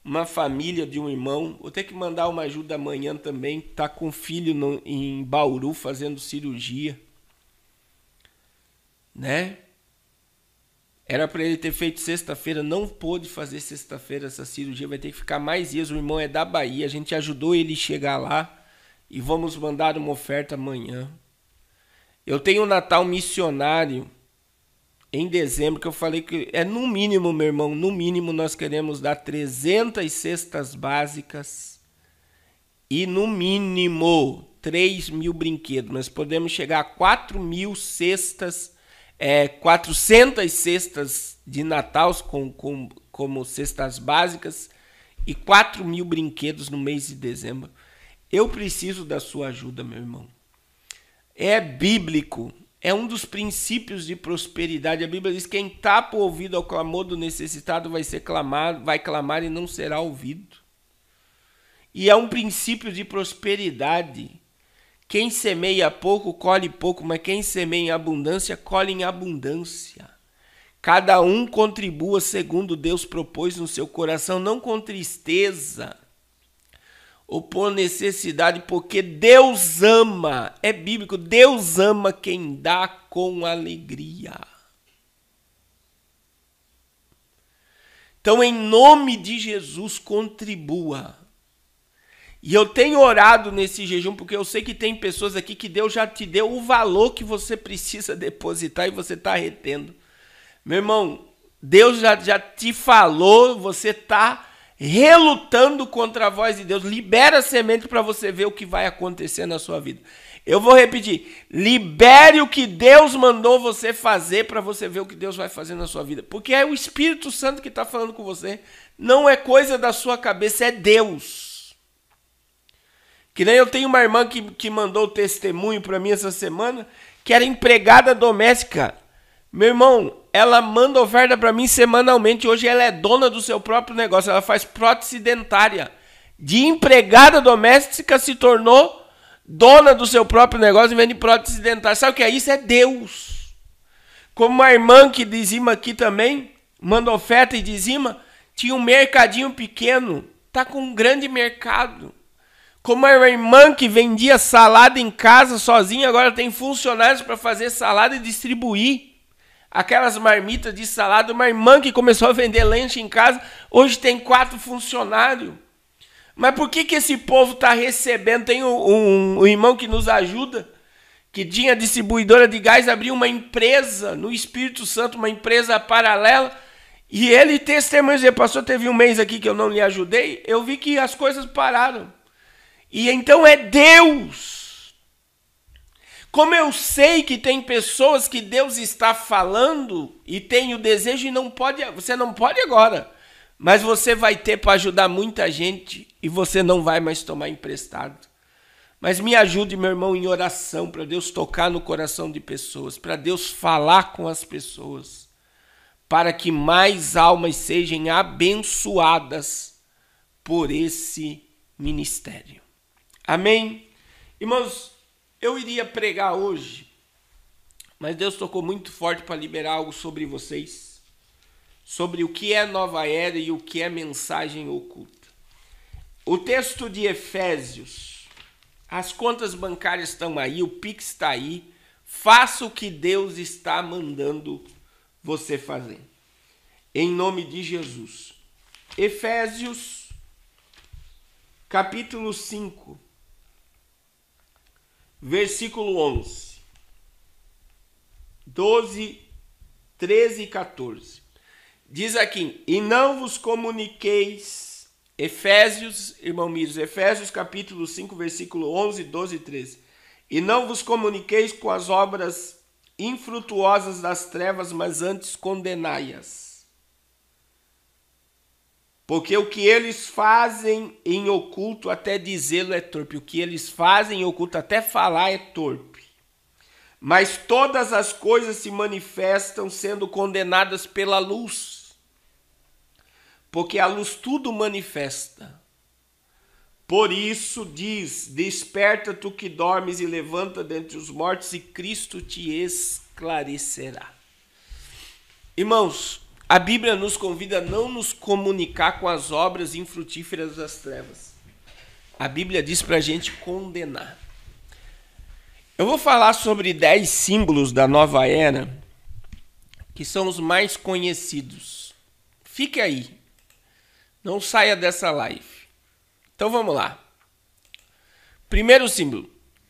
uma família de um irmão. Vou ter que mandar uma ajuda amanhã também. Está com filho em Bauru fazendo cirurgia. Né? Era para ele ter feito sexta-feira, não pôde fazer sexta-feira essa cirurgia, vai ter que ficar mais dias. O irmão é da Bahia, a gente ajudou ele a chegar lá e vamos mandar uma oferta amanhã. Eu tenho um Natal missionário em dezembro, que eu falei que é no mínimo, meu irmão, no mínimo nós queremos dar 300 cestas básicas e no mínimo 3.000 brinquedos. Nós podemos chegar a 4.000 cestas 400 cestas de Natal como cestas básicas e 4.000 brinquedos no mês de dezembro. Eu preciso da sua ajuda, meu irmão. É bíblico é um dos princípios de prosperidade. A Bíblia diz que quem tapa o ouvido ao clamor do necessitado vai clamar e não será ouvido. E é um princípio de prosperidade. Quem semeia pouco, colhe pouco, mas quem semeia em abundância, colhe em abundância. Cada um contribua segundo Deus propôs no seu coração, não com tristeza ou por necessidade, porque Deus ama, é bíblico, Deus ama quem dá com alegria. Então, em nome de Jesus, contribua. E eu tenho orado nesse jejum, porque eu sei que tem pessoas aqui que Deus já te deu o valor que você precisa depositar e você está retendo. Meu irmão, Deus já te falou, você está relutando contra a voz de Deus. Libera a semente para você ver o que vai acontecer na sua vida. Eu vou repetir, libere o que Deus mandou você fazer para você ver o que Deus vai fazer na sua vida. Porque é o Espírito Santo que está falando com você. Não é coisa da sua cabeça, é Deus. Que nem eu tenho uma irmã que mandou testemunho para mim essa semana, que era empregada doméstica. Meu irmão, ela manda oferta para mim semanalmente. Hoje ela é dona do seu próprio negócio. Ela faz prótese dentária. De empregada doméstica se tornou dona do seu próprio negócio e vende prótese dentária. Sabe o que é isso? É Deus. Como uma irmã que dizima aqui também, manda oferta e dizima, tinha um mercadinho pequeno. Está com um grande mercado. Como uma irmã que vendia salada em casa sozinha, agora tem funcionários para fazer salada e distribuir. Aquelas marmitas de salada, uma irmã que começou a vender lanche em casa, hoje tem 4 funcionários. Mas por que esse povo está recebendo? Tem um irmão que nos ajuda, que tinha distribuidora de gás, abriu uma empresa no Espírito Santo, uma empresa paralela, e ele testemunha, dizia, pastor, teve um mês aqui que eu não lhe ajudei, eu vi que as coisas pararam. E então é Deus. Como eu sei que tem pessoas que Deus está falando e tem o desejo e não pode, você não pode agora, mas você vai ter para ajudar muita gente e você não vai mais tomar emprestado. Mas me ajude, meu irmão, em oração para Deus tocar no coração de pessoas, para Deus falar com as pessoas, para que mais almas sejam abençoadas por esse ministério. Amém? Irmãos, eu iria pregar hoje, mas Deus tocou muito forte para liberar algo sobre vocês, sobre o que é nova era e o que é mensagem oculta. O texto de Efésios, as contas bancárias estão aí, o Pix está aí, faça o que Deus está mandando você fazer. Em nome de Jesus. Efésios, capítulo 5. Versículo 11, 12, 13 e 14. Diz aqui, e não vos comuniqueis, Efésios, irmão Miros, Efésios capítulo 5, versículo 11, 12 e 13. E não vos comuniqueis com as obras infrutuosas das trevas, mas antes condenai-as. Porque o que eles fazem em oculto, até dizê-lo é torpe. O que eles fazem em oculto, até falar é torpe. Mas todas as coisas se manifestam sendo condenadas pela luz. Porque a luz tudo manifesta. Por isso diz, desperta tu que dormes e levanta dentre os mortos e Cristo te esclarecerá. Irmãos, a Bíblia nos convida a não nos comunicar com as obras infrutíferas das trevas. A Bíblia diz para a gente condenar. Eu vou falar sobre 10 símbolos da nova era, que são os mais conhecidos. Fique aí. Não saia dessa live. Então vamos lá. Primeiro símbolo.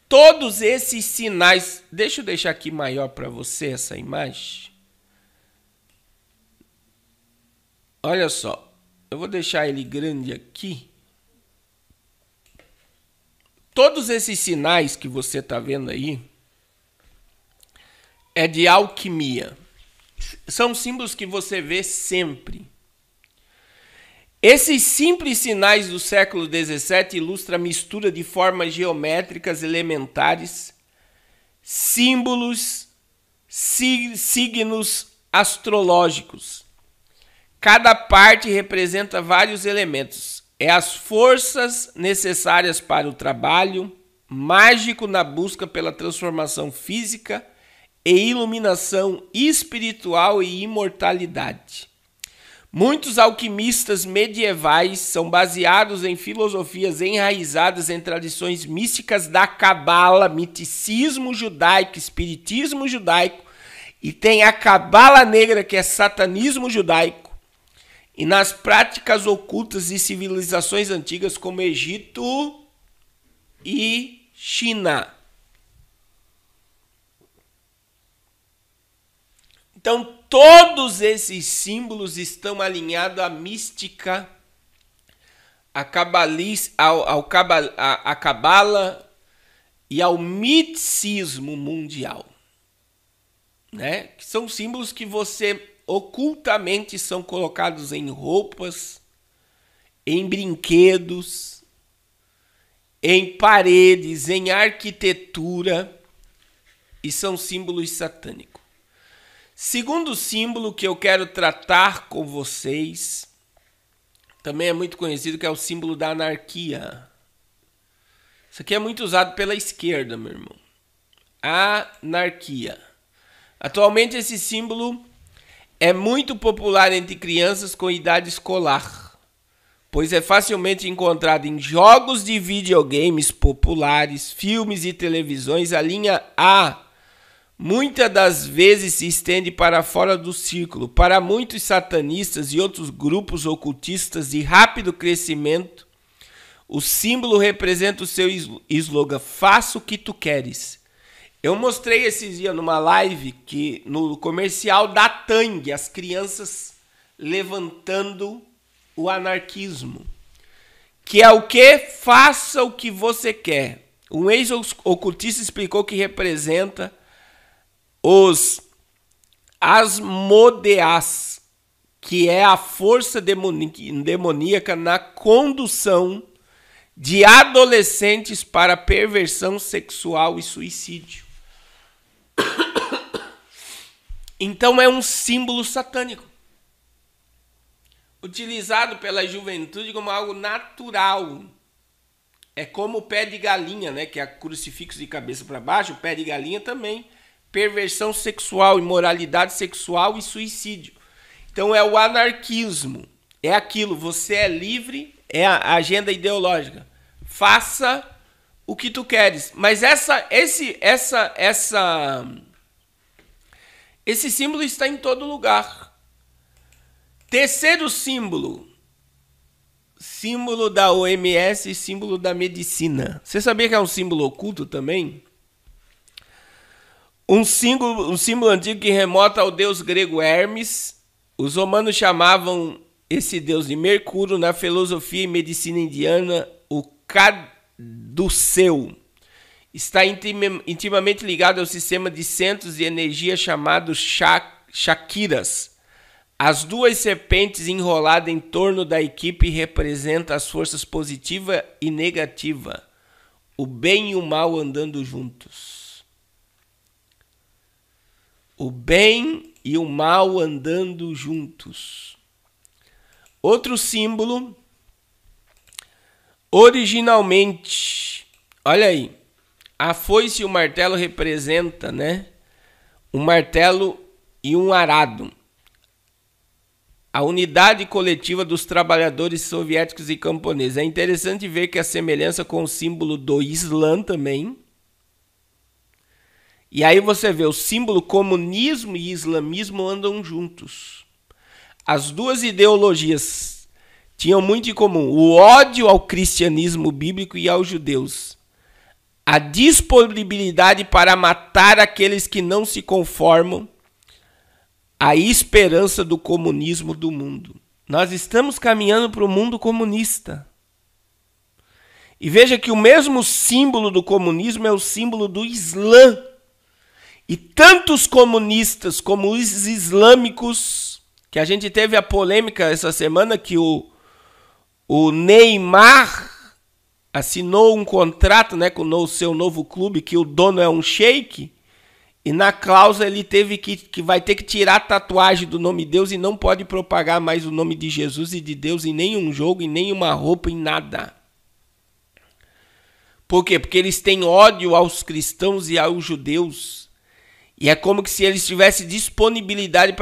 Todos esses sinais... Deixa eu deixar aqui maior para você essa imagem. Olha só, eu vou deixar ele grande aqui. Todos esses sinais que você está vendo aí é de alquimia. São símbolos que você vê sempre. Esses simples sinais do século XVII ilustram a mistura de formas geométricas elementares, símbolos signos astrológicos. Cada parte representa vários elementos. É as forças necessárias para o trabalho, mágico na busca pela transformação física e iluminação espiritual e imortalidade. Muitos alquimistas medievais são baseados em filosofias enraizadas em tradições místicas da Cabala, miticismo judaico, espiritismo judaico, e tem a Cabala negra, que é satanismo judaico, e nas práticas ocultas de civilizações antigas como Egito e China. Então, todos esses símbolos estão alinhados à mística, à Cabala e ao miticismo mundial, né? Que são símbolos que você ocultamente são colocados em roupas, em brinquedos, em paredes, em arquitetura, e são símbolos satânicos. Segundo símbolo que eu quero tratar com vocês, também é muito conhecido, que é o símbolo da anarquia. Isso aqui é muito usado pela esquerda, meu irmão. Anarquia. Atualmente esse símbolo é muito popular entre crianças com idade escolar, pois é facilmente encontrado em jogos de videogames populares, filmes e televisões. A linha A muitas das vezes se estende para fora do círculo. Para muitos satanistas e outros grupos ocultistas de rápido crescimento, o símbolo representa o seu slogan: faça o que tu queres. Eu mostrei esses dias numa live que no comercial da Tang, as crianças levantando o anarquismo, que é o que? Faça o que você quer. Um ex-ocultista explicou que representa os Asmodeas, que é a força demoníaca na condução de adolescentes para perversão sexual e suicídio. Então é um símbolo satânico, utilizado pela juventude como algo natural. É como o pé de galinha, né? Que é crucifixo de cabeça para baixo. O pé de galinha também. Perversão sexual, imoralidade sexual e suicídio. Então é o anarquismo. É aquilo, você é livre, é a agenda ideológica. Faça o que tu queres. Mas esse símbolo está em todo lugar. Terceiro símbolo. Símbolo da OMS e símbolo da medicina. Você sabia que é um símbolo oculto também? Um símbolo antigo que remota ao deus grego Hermes. Os romanos chamavam esse deus de Mercúrio. Na filosofia e medicina indiana, o caduceu. Está intimamente ligado ao sistema de centros de energia chamado chakras. As duas serpentes enroladas em torno da equipe representam as forças positiva e negativa, o bem e o mal andando juntos. O bem e o mal andando juntos. Outro símbolo, originalmente, olha aí, a foice e o martelo representa, né? Um martelo e um arado. A unidade coletiva dos trabalhadores soviéticos e camponeses. É interessante ver que a semelhança com o símbolo do Islã também. E aí você vê o símbolo comunismo e islamismo andam juntos. As duas ideologias tinham muito em comum o ódio ao cristianismo bíblico e aos judeus. A disponibilidade para matar aqueles que não se conformam à esperança do comunismo do mundo. Nós estamos caminhando para o mundo comunista. E veja que o mesmo símbolo do comunismo é o símbolo do Islã. E tantos comunistas como os islâmicos, que a gente teve a polêmica essa semana que o Neymar assinou um contrato, né, com o seu novo clube, que o dono é um sheik, E na cláusula ele teve que vai ter que tirar a tatuagem do nome de Deus e não pode propagar mais o nome de Jesus e de Deus em nenhum jogo, em nenhuma roupa, em nada. Por quê? Porque eles têm ódio aos cristãos e aos judeus. E é como se eles tivessem disponibilidade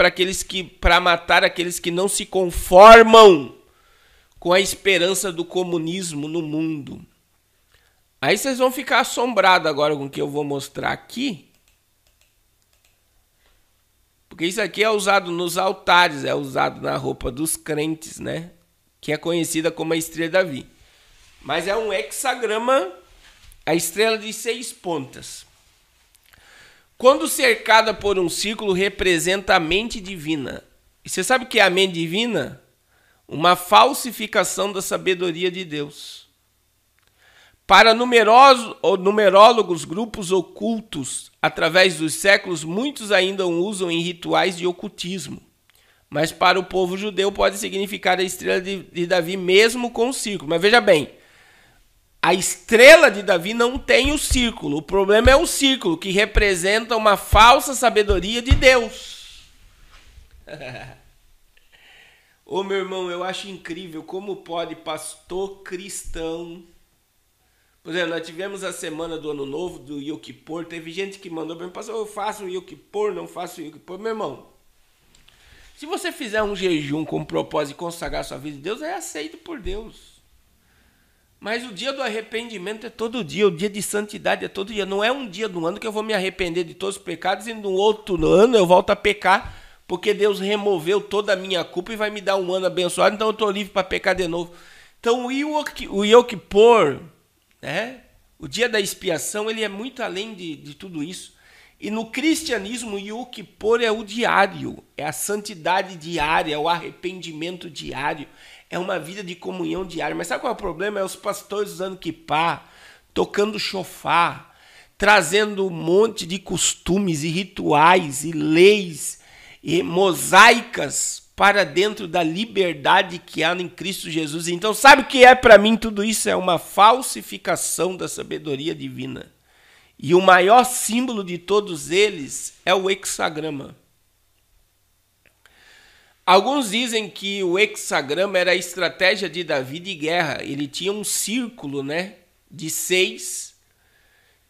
para matar aqueles que não se conformam com a esperança do comunismo no mundo. Aí vocês vão ficar assombrados agora com o que eu vou mostrar aqui. Porque isso aqui é usado nos altares, é usado na roupa dos crentes, né? Que é conhecida como a estrela de Davi. Mas é um hexagrama, a estrela de 6 pontas. Quando cercada por um círculo, representa a mente divina. E você sabe o que é a mente divina? Uma falsificação da sabedoria de Deus. Para numerólogos, grupos ocultos, através dos séculos, muitos ainda o usam em rituais de ocultismo. Mas para o povo judeu pode significar a estrela de Davi mesmo com o círculo. Mas veja bem, a estrela de Davi não tem o círculo. O problema é o círculo, que representa uma falsa sabedoria de Deus. Ô meu irmão, eu acho incrível como pode pastor cristão... Por exemplo, nós tivemos a semana do Ano Novo, do Yom Kippur. Teve gente que mandou para mim, pastor, eu faço o Yom Kippur, não faço o Yom Kippur. Meu irmão, se você fizer um jejum com o propósito de consagrar sua vida a Deus, é aceito por Deus. Mas o dia do arrependimento é todo dia, o dia de santidade é todo dia. Não é um dia do ano que eu vou me arrepender de todos os pecados e no outro ano eu volto a pecar, porque Deus removeu toda a minha culpa e vai me dar um ano abençoado, então eu estou livre para pecar de novo. Então o Yom Kippur... O dia da expiação, ele é muito além de tudo isso. E no cristianismo, o Yom Kippur é o diário, é a santidade diária, é o arrependimento diário, é uma vida de comunhão diária. Mas sabe qual é o problema? É os pastores usando kippá, tocando chofar, trazendo um monte de costumes e rituais e leis e mosaicas para dentro da liberdade que há em Cristo Jesus. Então, sabe o que é para mim tudo isso? É uma falsificação da sabedoria divina. E o maior símbolo de todos eles é o hexagrama. Alguns dizem que o hexagrama era a estratégia de Davi de guerra. Ele tinha um círculo, de 6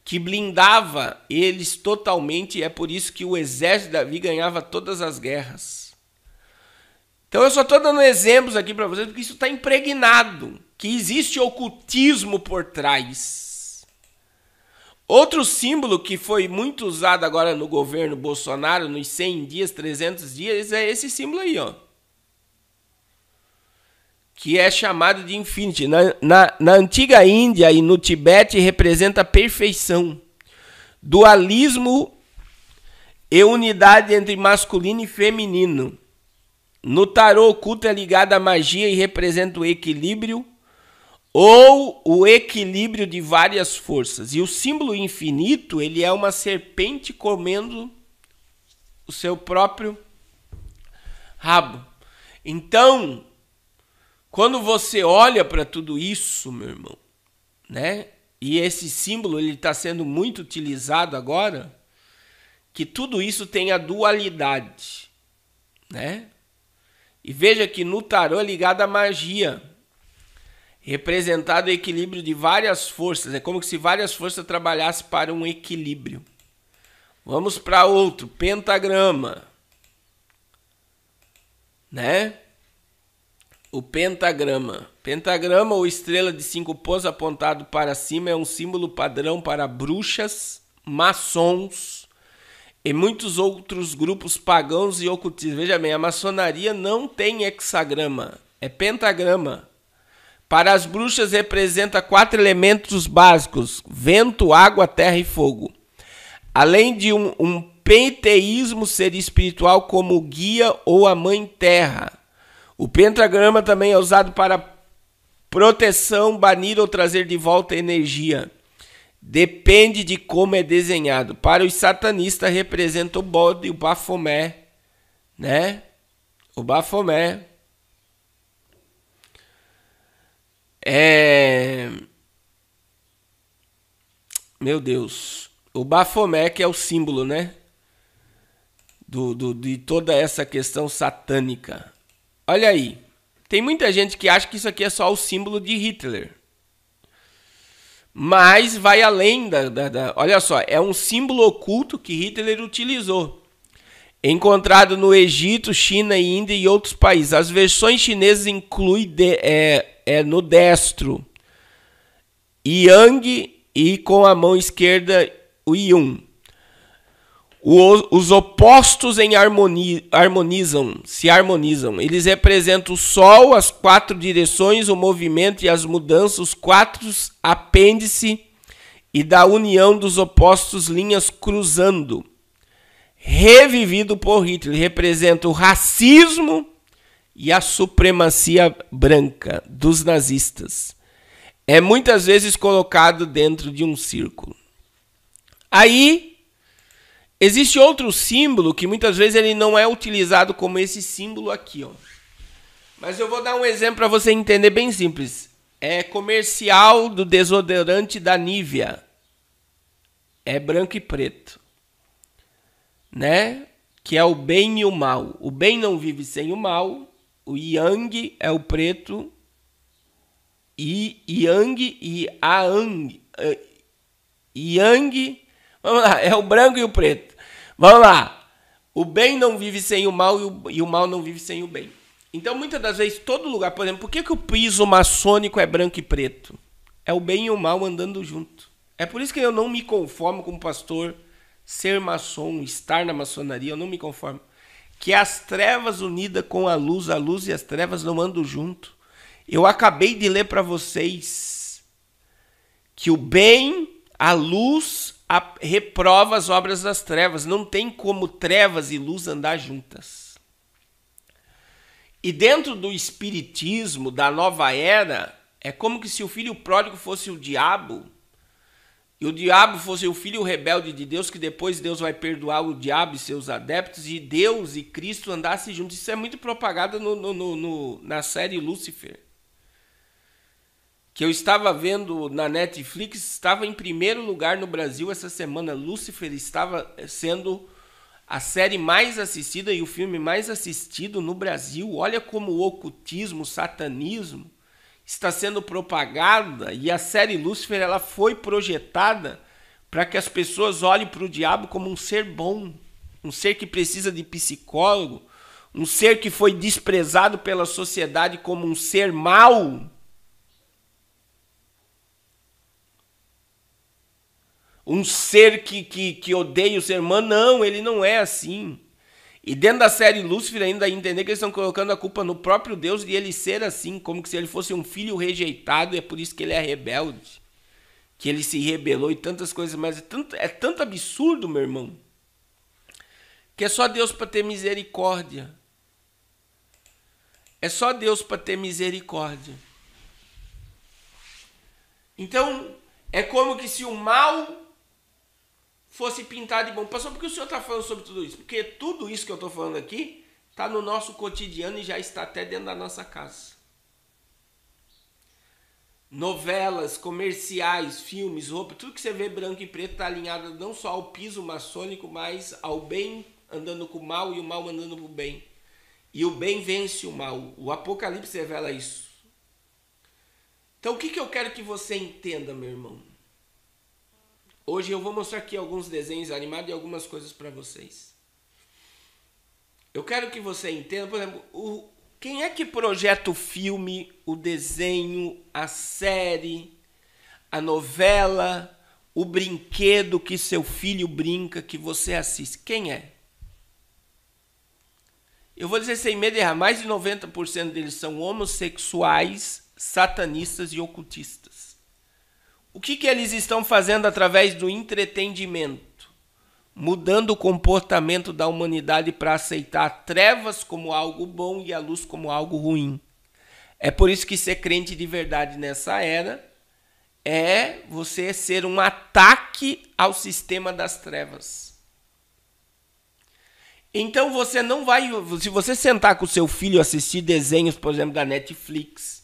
que blindava eles totalmente. É por isso que o exército de Davi ganhava todas as guerras. Então eu só estou dando exemplos aqui para vocês, porque isso está impregnado, que existe ocultismo por trás. Outro símbolo que foi muito usado agora no governo Bolsonaro, nos 100 dias, 300 dias, é esse símbolo aí, ó. Que é chamado de Infinity. Na antiga Índia e no Tibete representa a perfeição, dualismo e unidade entre masculino e feminino. No tarô, o culto é ligado à magia e representa o equilíbrio ou o equilíbrio de várias forças. E o símbolo infinito, ele é uma serpente comendo o seu próprio rabo. Então, quando você olha para tudo isso, meu irmão, e esse símbolo ele está sendo muito utilizado agora, que tudo isso tem a dualidade, E veja que no tarô é ligado à magia, representado o equilíbrio de várias forças. É como se várias forças trabalhassem para um equilíbrio. Vamos para outro, pentagrama. O pentagrama. Pentagrama ou estrela de 5 pontos apontado para cima é um símbolo padrão para bruxas, maçons e muitos outros grupos pagãos e ocultistas. Veja bem, a maçonaria não tem hexagrama, é pentagrama. Para as bruxas representa 4 elementos básicos: vento, água, terra e fogo. Além de um panteísmo ser espiritual como guia ou a mãe terra. O pentagrama também é usado para proteção, banir ou trazer de volta energia. Depende de como é desenhado. Para os satanistas representa o bode e o bafomé, O bafomé Meu Deus. O bafomé que é o símbolo, de toda essa questão satânica. Olha aí, tem muita gente que acha que isso aqui é só o símbolo de Hitler. Mas vai além olha só, é um símbolo oculto que Hitler utilizou. Encontrado no Egito, China, Índia e outros países. As versões chinesas incluem no destro Yang e com a mão esquerda o Yun. Os opostos se harmonizam. Eles representam o Sol, as 4 direções, o movimento e as mudanças, os 4 apêndices e da união dos opostos linhas cruzando. Revivido por Hitler, representa o racismo e a supremacia branca dos nazistas. É muitas vezes colocado dentro de um círculo. Aí, existe outro símbolo que muitas vezes ele não é utilizado como esse símbolo aqui, ó. Mas eu vou dar um exemplo para você entender bem simples. É comercial do desodorante da Nivea. É branco e preto. Né? Que é o bem e o mal. O bem não vive sem o mal. O Yang é o preto. E Yang e Yang. Yang. Vamos lá, é o branco e o preto. Vamos lá. O bem não vive sem o mal e o mal não vive sem o bem. Então, muitas das vezes, todo lugar, por exemplo, por que o piso maçônico é branco e preto? É o bem e o mal andando junto. É por isso que eu não me conformo como pastor ser maçom, estar na maçonaria, eu não me conformo. Que as trevas unidas com a luz e as trevas não andam junto. Eu acabei de ler para vocês que o bem, a luz, reprova as obras das trevas. Não tem como trevas e luz andar juntas. E dentro do espiritismo, da nova era, é como que se o filho pródigo fosse o diabo, e o diabo fosse o filho rebelde de Deus, que depois Deus vai perdoar o diabo e seus adeptos, e Deus e Cristo andassem juntos. Isso é muito propagado na série Lúcifer. Que eu estava vendo na Netflix, estava em primeiro lugar no Brasil essa semana. Lúcifer estava sendo a série mais assistida e o filme mais assistido no Brasil. Olha como o ocultismo, o satanismo está sendo propagada, e a série Lúcifer ela foi projetada para que as pessoas olhem para o diabo como um ser bom, um ser que precisa de psicólogo, um ser que foi desprezado pela sociedade como um ser mau. Um ser que odeia o ser humano. Não, ele não é assim. E dentro da série Lúcifer ainda entender que eles estão colocando a culpa no próprio Deus de ele ser assim, como que se ele fosse um filho rejeitado, e é por isso que ele é rebelde, que ele se rebelou e tantas coisas, mas é tanto absurdo, meu irmão, que é só Deus para ter misericórdia. É só Deus para ter misericórdia. Então, é como que se o mal fosse pintado de bom. Pastor, por que o senhor está falando sobre tudo isso? Porque tudo isso que eu estou falando aqui está no nosso cotidiano e já está até dentro da nossa casa. Novelas, comerciais, filmes, roupa, tudo que você vê branco e preto está alinhado não só ao piso maçônico, mas ao bem andando com o mal e o mal andando com o bem. E o bem vence o mal. O Apocalipse revela isso. Então o que eu quero que você entenda, meu irmão? Hoje eu vou mostrar aqui alguns desenhos animados e algumas coisas para vocês. Eu quero que você entenda, por exemplo, quem é que projeta o filme, o desenho, a série, a novela, o brinquedo que seu filho brinca, que você assiste? Quem é? Eu vou dizer sem medo de errar, mais de 90% deles são homossexuais, satanistas e ocultistas. O que eles estão fazendo através do entretenimento? Mudando o comportamento da humanidade para aceitar trevas como algo bom e a luz como algo ruim. É por isso que ser crente de verdade nessa era é você ser um ataque ao sistema das trevas. Então você não vai... Se você sentar com o seu filho e assistir desenhos, por exemplo, da Netflix,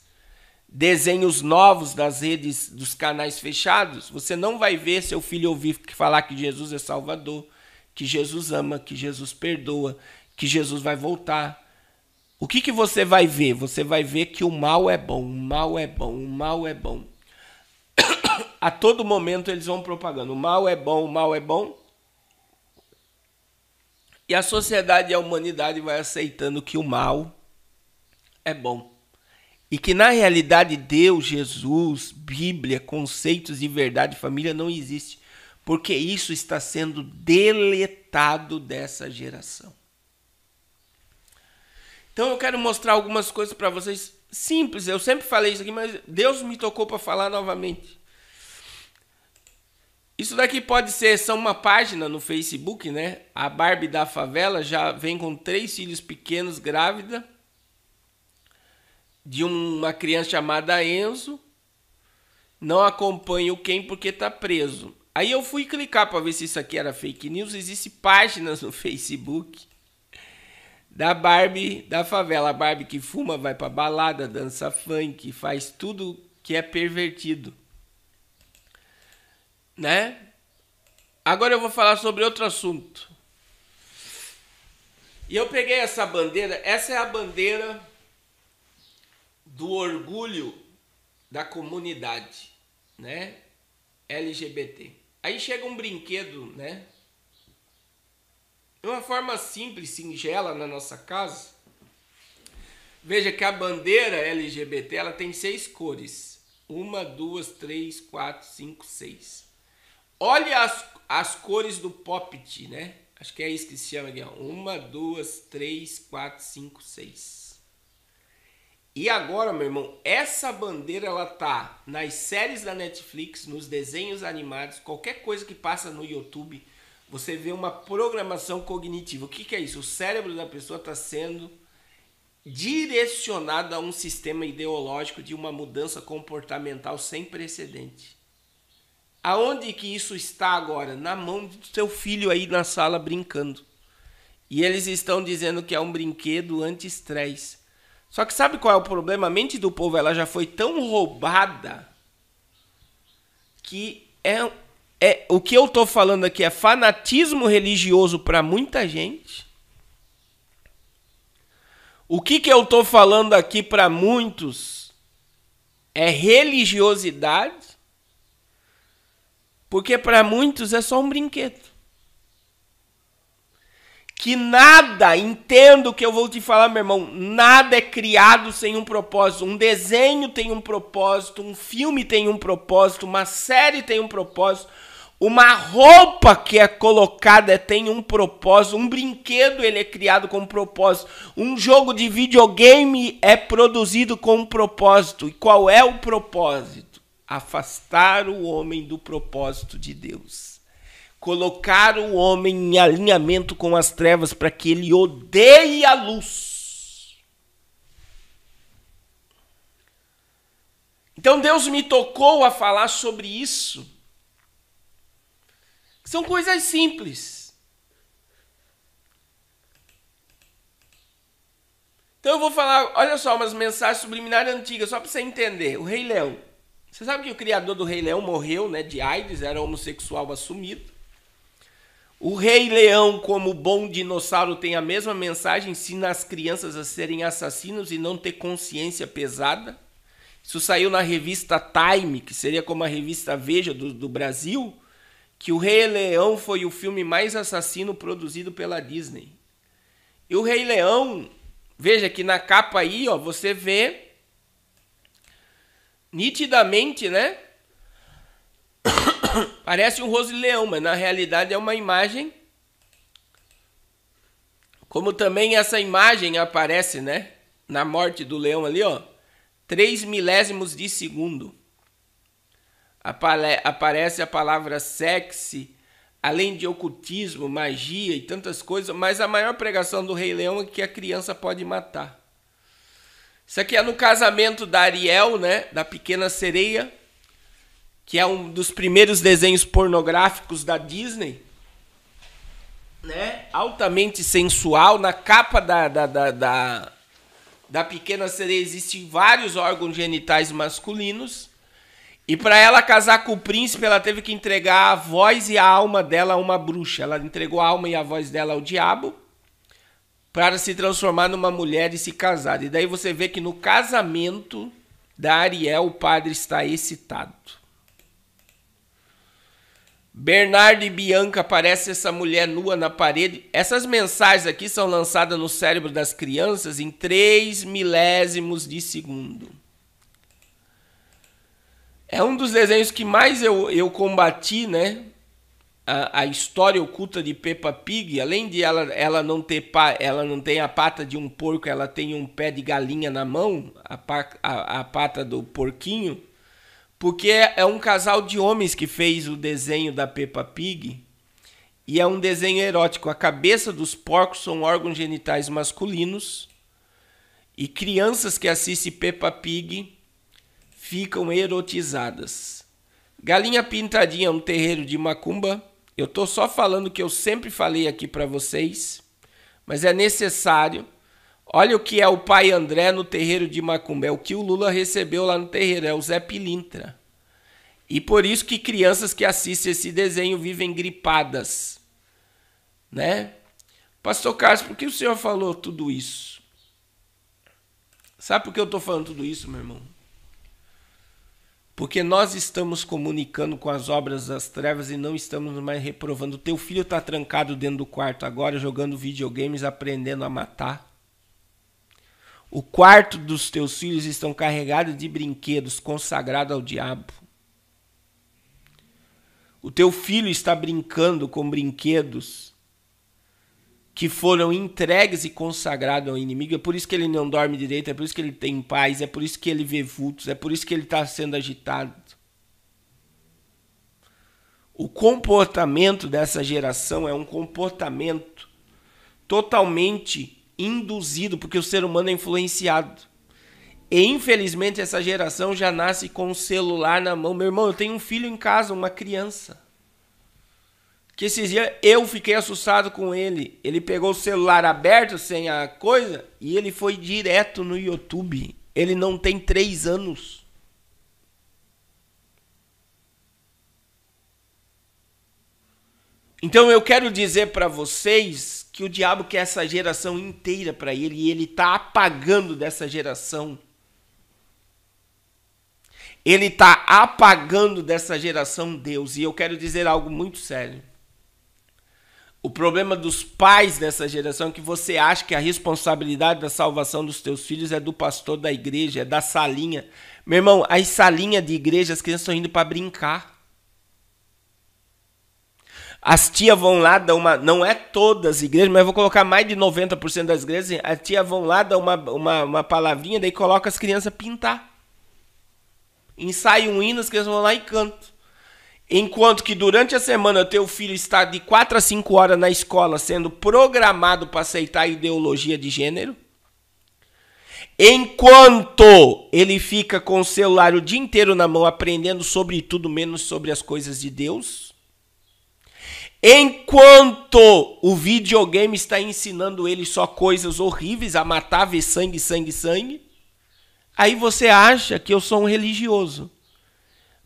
desenhos novos das redes, dos canais fechados, você não vai ver seu filho ouvir falar que Jesus é Salvador, que Jesus ama, que Jesus perdoa, que Jesus vai voltar. O que você vai ver? Você vai ver que o mal é bom, o mal é bom, o mal é bom. A todo momento eles vão propagando, o mal é bom, o mal é bom. E a sociedade e a humanidade vai aceitando que o mal é bom. E que na realidade Deus, Jesus, Bíblia, conceitos de verdade e família não existe. Porque isso está sendo deletado dessa geração. Então eu quero mostrar algumas coisas para vocês simples. Eu sempre falei isso aqui, mas Deus me tocou para falar novamente. Isso daqui pode ser só uma página no Facebook, né? A Barbie da favela já vem com 3 filhos pequenos, grávida, de uma criança chamada Enzo. Não acompanha o Ken porque está preso. Aí eu fui clicar para ver se isso aqui era fake news. Existem páginas no Facebook da Barbie da favela. A Barbie que fuma, vai pra balada, dança funk, faz tudo que é pervertido. Né? Agora eu vou falar sobre outro assunto. E eu peguei essa bandeira. Essa é a bandeira do orgulho da comunidade, né? LGBT. Aí chega um brinquedo, né? De uma forma simples, singela na nossa casa. Veja que a bandeira LGBT, ela tem 6 cores. 1, 2, 3, 4, 5, 6. Olha as cores do Pop-It, né? Acho que é isso que se chama aqui, ó. 1, 2, 3, 4, 5, 6. E agora, meu irmão, essa bandeira ela tá nas séries da Netflix, nos desenhos animados, qualquer coisa que passa no YouTube, você vê uma programação cognitiva. O que é isso? O cérebro da pessoa está sendo direcionado a um sistema ideológico de uma mudança comportamental sem precedente. Aonde que isso está agora? Na mão do seu filho aí na sala brincando. E eles estão dizendo que é um brinquedo anti-estresse. Só que sabe qual é o problema? A mente do povo ela já foi tão roubada que o que eu estou falando aqui é fanatismo religioso para muita gente. O que eu estou falando aqui para muitos é religiosidade, porque para muitos é só um brinquedo. Que nada, entendo o que eu vou te falar, meu irmão, nada é criado sem um propósito. Um desenho tem um propósito, um filme tem um propósito, uma série tem um propósito, uma roupa que é colocada tem um propósito, um brinquedo ele é criado com um propósito, um jogo de videogame é produzido com um propósito. E qual é o propósito? Afastar o homem do propósito de Deus. Colocar o homem em alinhamento com as trevas para que ele odeie a luz. Então Deus me tocou a falar sobre isso. São coisas simples. Então eu vou falar, olha só, umas mensagens subliminares antigas, só para você entender. O Rei Leão. Você sabe que o criador do Rei Leão morreu, né, de AIDS, era homossexual assumido. O Rei Leão, como bom dinossauro, tem a mesma mensagem, ensina as crianças a serem assassinos e não ter consciência pesada. Isso saiu na revista Time, que seria como a revista Veja do Brasil, que o Rei Leão foi o filme mais assassino produzido pela Disney. E o Rei Leão, veja que na capa aí, ó, você vê nitidamente, né? Parece um rosto de leão, mas na realidade é uma imagem. Como também essa imagem aparece, né? Na morte do leão ali, ó. 3 milésimos de segundo. Aparece a palavra sexy, além de ocultismo, magia e tantas coisas. Mas a maior pregação do Rei Leão é que a criança pode matar. Isso aqui é no casamento da Ariel, né? Da Pequena Sereia, que é um dos primeiros desenhos pornográficos da Disney, né? Altamente sensual. Na capa da Pequena Sereia existem vários órgãos genitais masculinos. E para ela casar com o príncipe, ela teve que entregar a voz e a alma dela a uma bruxa. Ela entregou a alma e a voz dela ao diabo para se transformar numa mulher e se casar. E daí você vê que no casamento da Ariel, o padre está excitado. Bernardo e Bianca, aparece essa mulher nua na parede. Essas mensagens aqui são lançadas no cérebro das crianças em 3 milésimos de segundo. É um dos desenhos que mais eu combati, né? A história oculta de Peppa Pig, além de ela não tem a pata de um porco, ela tem um pé de galinha na mão, a pata do porquinho. Porque é um casal de homens que fez o desenho da Peppa Pig e é um desenho erótico. A cabeça dos porcos são órgãos genitais masculinos e crianças que assistem Peppa Pig ficam erotizadas. Galinha Pintadinha é um terreiro de macumba. Eu estou só falando o que eu sempre falei aqui para vocês, mas é necessário. Olha o que é o pai André no terreiro de macumba. É o que o Lula recebeu lá no terreiro. É o Zé Pilintra. E por isso que crianças que assistem esse desenho vivem gripadas. Né? Pastor Carlos, por que o senhor falou tudo isso? Sabe por que eu estou falando tudo isso, meu irmão? Porque nós estamos comunicando com as obras das trevas e não estamos mais reprovando. O teu filho está trancado dentro do quarto agora, jogando videogames, aprendendo a matar. O quarto dos teus filhos estão carregados de brinquedos consagrados ao diabo. O teu filho está brincando com brinquedos que foram entregues e consagrados ao inimigo. É por isso que ele não dorme direito, é por isso que ele tem paz, é por isso que ele vê vultos, é por isso que ele está sendo agitado. O comportamento dessa geração é um comportamento totalmente induzido, porque o ser humano é influenciado. E infelizmente essa geração já nasce com um celular na mão. Meu irmão, eu tenho um filho em casa, uma criança, que esses dias eu fiquei assustado com ele. Ele pegou o celular aberto, sem a coisa, e ele foi direto no YouTube. Ele não tem 3 anos. Então eu quero dizer para vocês que o diabo quer essa geração inteira para ele e ele está apagando dessa geração. Ele está apagando dessa geração Deus. E eu quero dizer algo muito sério. O problema dos pais dessa geração é que você acha que a responsabilidade da salvação dos teus filhos é do pastor da igreja, é da salinha. Meu irmão, as salinhas de igreja, as crianças estão indo para brincar. As tias vão lá, dão uma... Não é todas as igrejas, mas eu vou colocar mais de 90% das igrejas. As tias vão lá, dão uma palavrinha, daí coloca as crianças a pintar. Ensaia um hino, as crianças vão lá e cantam. Enquanto que durante a semana teu filho está de 4 a 5 horas na escola sendo programado para aceitar a ideologia de gênero. Enquanto ele fica com o celular o dia inteiro na mão aprendendo sobre tudo menos sobre as coisas de Deus. Enquanto o videogame está ensinando ele só coisas horríveis, a matar, ver sangue, sangue, sangue. Aí você acha que eu sou um religioso.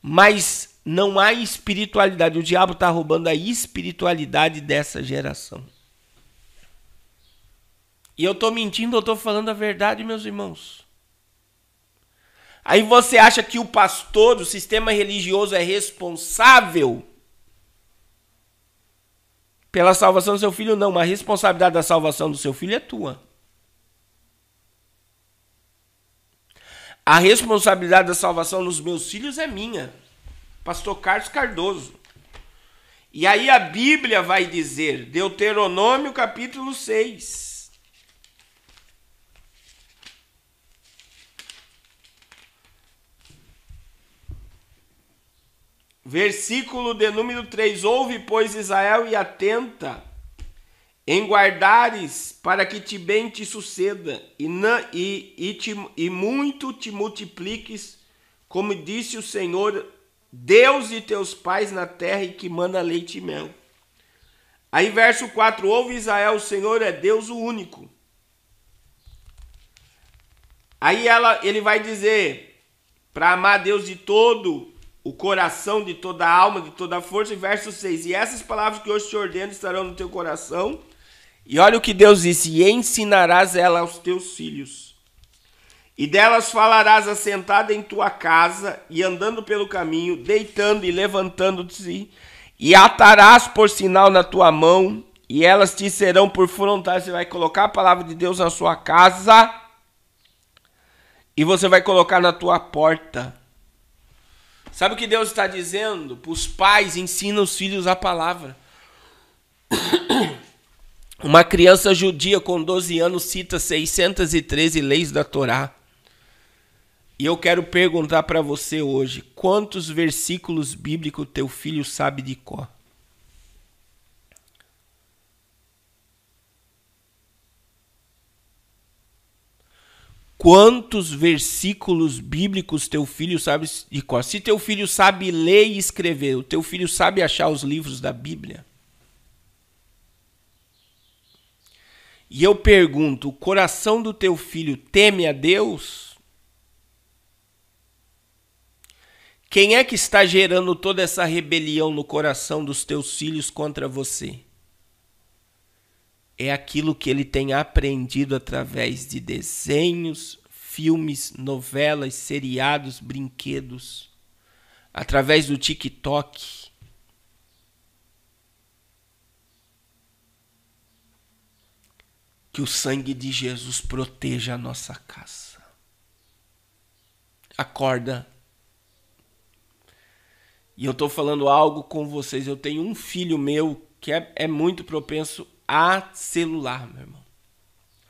Mas não há espiritualidade. O diabo está roubando a espiritualidade dessa geração. E eu estou mentindo, eu estou falando a verdade, meus irmãos. Aí você acha que o pastor, o sistema religioso é responsável pela salvação do seu filho? Não, mas a responsabilidade da salvação do seu filho é tua. A responsabilidade da salvação dos meus filhos é minha. Pastor Carlos Cardoso. E aí a Bíblia vai dizer, Deuteronômio capítulo 6. Versículo de número 3. Ouve, pois, Israel, e atenta, em guardares, para que te bem te suceda, e muito te multipliques, como disse o Senhor, Deus de teus pais na terra, e que manda leite e mel. Aí verso 4. Ouve, Israel, o Senhor é Deus o único. Aí ele vai dizer, para amar Deus de todo o coração de toda a alma, de toda a força. E verso 6, e essas palavras que hoje te ordeno estarão no teu coração. E olha o que Deus disse, e ensinarás ela aos teus filhos. E delas falarás assentada em tua casa, e andando pelo caminho, deitando e levantando-te, e atarás por sinal na tua mão, e elas te serão por frontal. Você vai colocar a palavra de Deus na sua casa, e você vai colocar na tua porta. Sabe o que Deus está dizendo? Para os pais, ensina os filhos a palavra. Uma criança judia com 12 anos cita 613 leis da Torá. E eu quero perguntar para você hoje, quantos versículos bíblicos teu filho sabe de cor? Quantos versículos bíblicos teu filho sabe de cor? Se teu filho sabe ler e escrever, o teu filho sabe achar os livros da Bíblia? E eu pergunto, o coração do teu filho teme a Deus? Quem é que está gerando toda essa rebelião no coração dos teus filhos contra você? É aquilo que ele tem aprendido através de desenhos, filmes, novelas, seriados, brinquedos, através do TikTok. Que o sangue de Jesus proteja a nossa casa. Acorda. E eu estou falando algo com vocês. Eu tenho um filho meu que é muito propenso a celular, meu irmão.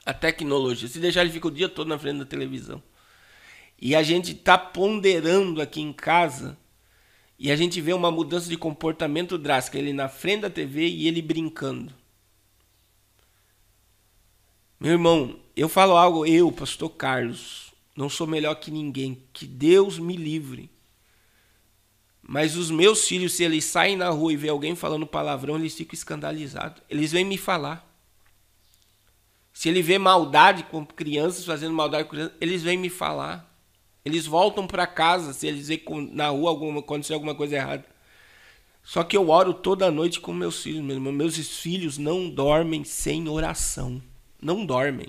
A tecnologia. Se deixar, ele fica o dia todo na frente da televisão. E a gente está ponderando aqui em casa e a gente vê uma mudança de comportamento drástica. Ele na frente da TV e ele brincando. Meu irmão, eu falo algo, eu, pastor Carlos, não sou melhor que ninguém. Que Deus me livre. Mas os meus filhos, se eles saem na rua e vê alguém falando palavrão, eles ficam escandalizados. Eles vêm me falar. Se ele vê maldade com crianças, fazendo maldade com crianças, eles vêm me falar. Eles voltam para casa se eles veem na rua acontecer alguma coisa errada. Só que eu oro toda noite com meus filhos, meu irmão. Meus filhos não dormem sem oração. Não dormem.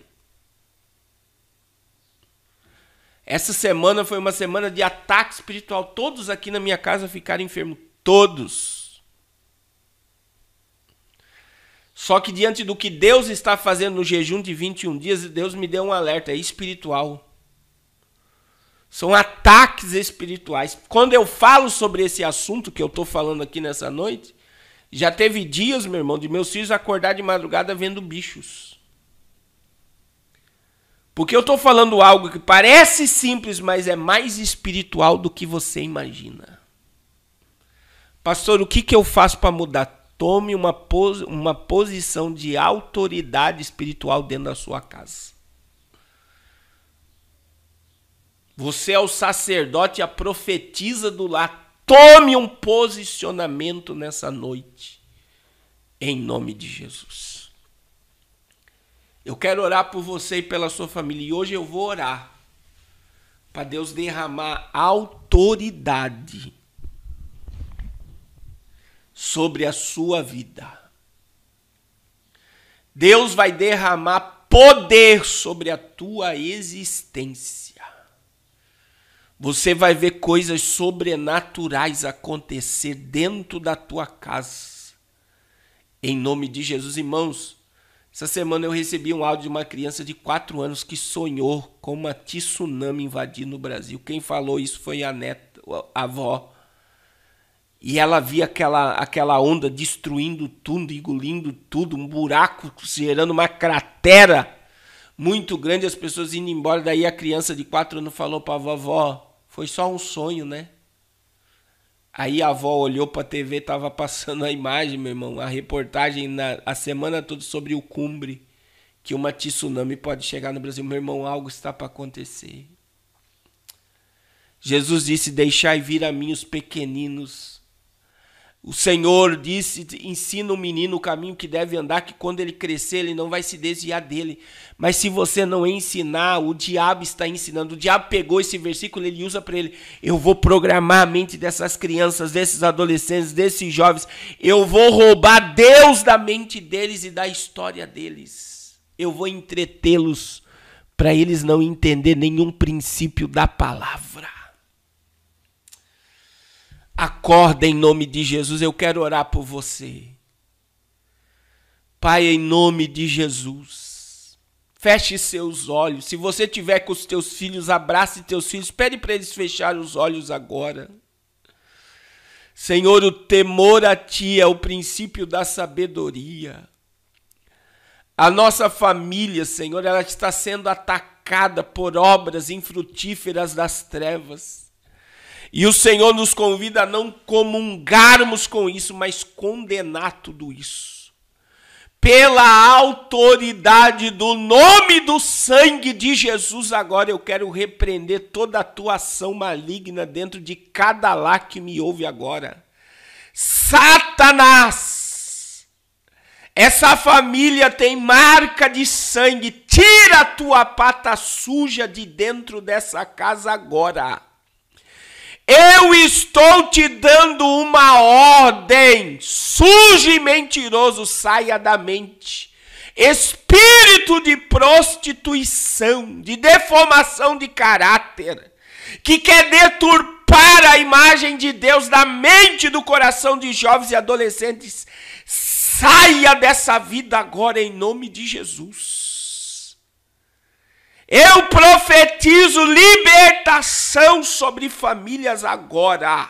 Essa semana foi uma semana de ataque espiritual. Todos aqui na minha casa ficaram enfermos. Todos. Só que diante do que Deus está fazendo no jejum de 21 dias, Deus me deu um alerta. É espiritual. São ataques espirituais. Quando eu falo sobre esse assunto que eu estou falando aqui nessa noite, já teve dias, meu irmão, de meus filhos acordar de madrugada vendo bichos. Porque eu estou falando algo que parece simples, mas é mais espiritual do que você imagina. Pastor, o que eu faço para mudar? Tome uma posição de autoridade espiritual dentro da sua casa. Você é o sacerdote, a profetisa do lar. Tome um posicionamento nessa noite. Em nome de Jesus. Eu quero orar por você e pela sua família. E hoje eu vou orar para Deus derramar autoridade sobre a sua vida. Deus vai derramar poder sobre a tua existência. Você vai ver coisas sobrenaturais acontecer dentro da tua casa. Em nome de Jesus, irmãos. Essa semana eu recebi um áudio de uma criança de 4 anos que sonhou com uma tsunami invadindo o Brasil. Quem falou isso foi a neta, a avó. E ela via aquela onda destruindo tudo, engolindo tudo, um buraco gerando uma cratera muito grande, as pessoas indo embora. Daí a criança de 4 anos falou para a vovó, foi só um sonho, né? Aí a avó olhou para a TV, estava passando a imagem, meu irmão, a reportagem a semana toda sobre o cumbre, que uma tsunami pode chegar no Brasil. Meu irmão, algo está para acontecer. Jesus disse, deixai vir a mim os pequeninos, O Senhor disse, ensina o menino o caminho que deve andar, que quando ele crescer ele não vai se desviar dele. Mas se você não ensinar, o diabo está ensinando. O diabo pegou esse versículo, ele usa para ele. Eu vou programar a mente dessas crianças, desses adolescentes, desses jovens. Eu vou roubar Deus da mente deles e da história deles. Eu vou entretê-los para eles não entender nenhum princípio da palavra. Acorda em nome de Jesus, eu quero orar por você. Pai, em nome de Jesus, feche seus olhos. Se você tiver com os teus filhos, abrace teus filhos, pede para eles fechar os olhos agora. Senhor, o temor a Ti é o princípio da sabedoria. A nossa família, Senhor, ela está sendo atacada por obras infrutíferas das trevas. E o Senhor nos convida a não comungarmos com isso, mas condenar tudo isso. Pela autoridade do nome do sangue de Jesus, agora eu quero repreender toda a tua ação maligna dentro de cada lar que me ouve agora. Satanás, essa família tem marca de sangue, tira a tua pata suja de dentro dessa casa agora. Eu estou te dando uma ordem, sujo e mentiroso, saia da mente. Espírito de prostituição, de deformação de caráter, que quer deturpar a imagem de Deus da mente e do coração de jovens e adolescentes, saia dessa vida agora em nome de Jesus. Eu profetizo libertação sobre famílias agora.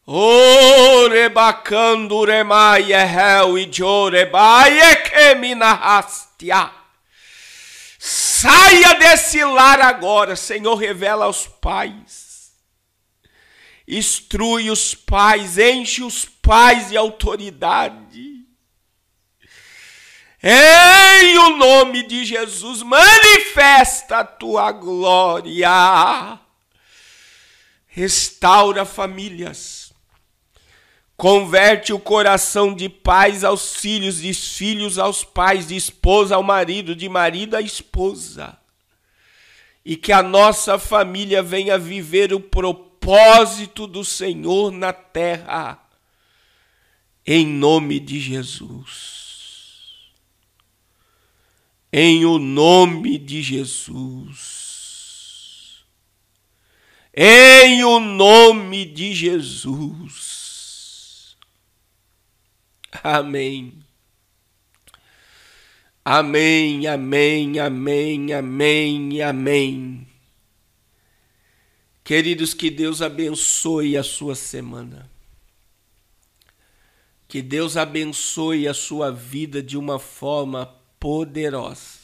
Orebacando remaie hel e jorebaie que minahastia. Saia desse lar agora, Senhor, revela aos pais. Instrui os pais, enche os pais de autoridade. Em o nome de Jesus, manifesta a tua glória. Restaura famílias. Converte o coração de pais aos filhos, de filhos aos pais, de esposa ao marido, de marido à esposa. E que a nossa família venha viver o propósito do Senhor na terra. Em nome de Jesus. Em o nome de Jesus. Em o nome de Jesus. Amém. Amém, amém, amém, amém, amém. Queridos, que Deus abençoe a sua semana. Que Deus abençoe a sua vida de uma forma poderosa.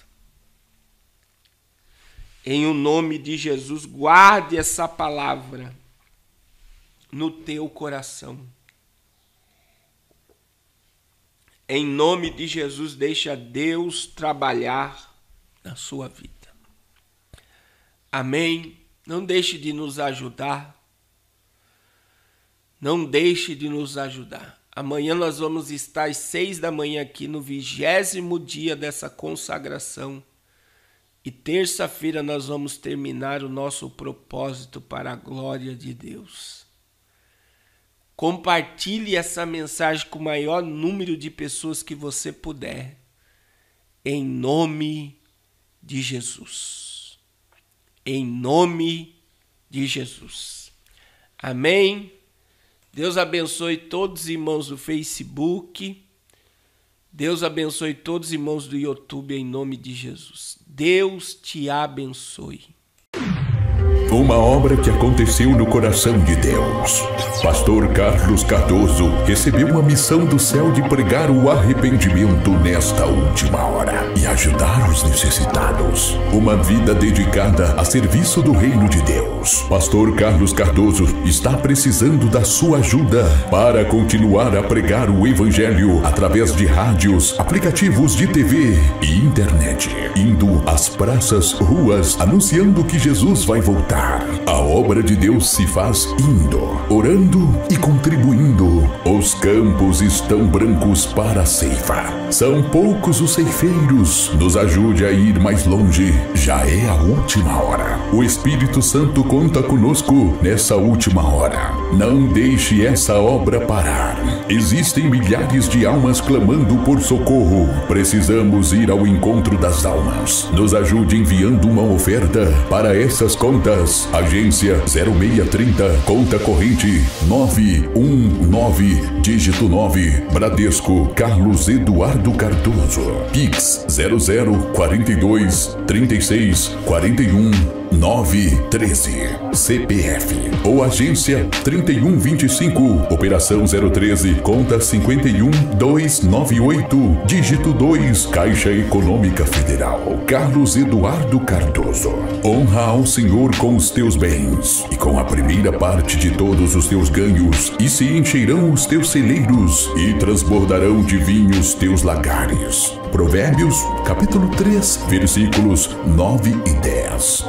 Em o nome de Jesus, guarde essa palavra no teu coração. Em nome de Jesus, deixa Deus trabalhar na sua vida. Amém? Não deixe de nos ajudar. Não deixe de nos ajudar. Amanhã nós vamos estar às 6 da manhã aqui no 20º dia dessa consagração. E terça-feira nós vamos terminar o nosso propósito para a glória de Deus. Compartilhe essa mensagem com o maior número de pessoas que você puder. Em nome de Jesus. Em nome de Jesus. Amém? Deus abençoe todos os irmãos do Facebook. Deus abençoe todos os irmãos do YouTube em nome de Jesus. Deus te abençoe. Uma obra que aconteceu no coração de Deus. Pastor Carlos Cardoso recebeu uma missão do céu de pregar o arrependimento nesta última hora e ajudar os necessitados. Uma vida dedicada a serviço do reino de Deus. Pastor Carlos Cardoso está precisando da sua ajuda para continuar a pregar o evangelho através de rádios, aplicativos de TV e internet, indo às praças, ruas, anunciando que Jesus vai voltar. apontar. A obra de Deus se faz indo, orando e contribuindo. Os campos estão brancos para a ceifa. São poucos os ceifeiros. Nos ajude a ir mais longe. Já é a última hora. O Espírito Santo conta conosco nessa última hora. Não deixe essa obra parar. Existem milhares de almas clamando por socorro. Precisamos ir ao encontro das almas. Nos ajude enviando uma oferta para essas contas. Agência 0630, conta corrente 919, dígito 9, Bradesco, Carlos Eduardo Cardoso. Pix 0042 36 41 913. CPF ou agência 3125, operação 013, conta 51298, dígito 2, Caixa Econômica Federal. Carlos Eduardo Cardoso. Honra ao Senhor com os teus bens e com a primeira parte de todos os teus ganhos, e se encherão os teus celeiros e transbordarão de vinho os teus lagares. Provérbios, capítulo 3, versículos 9 e 10.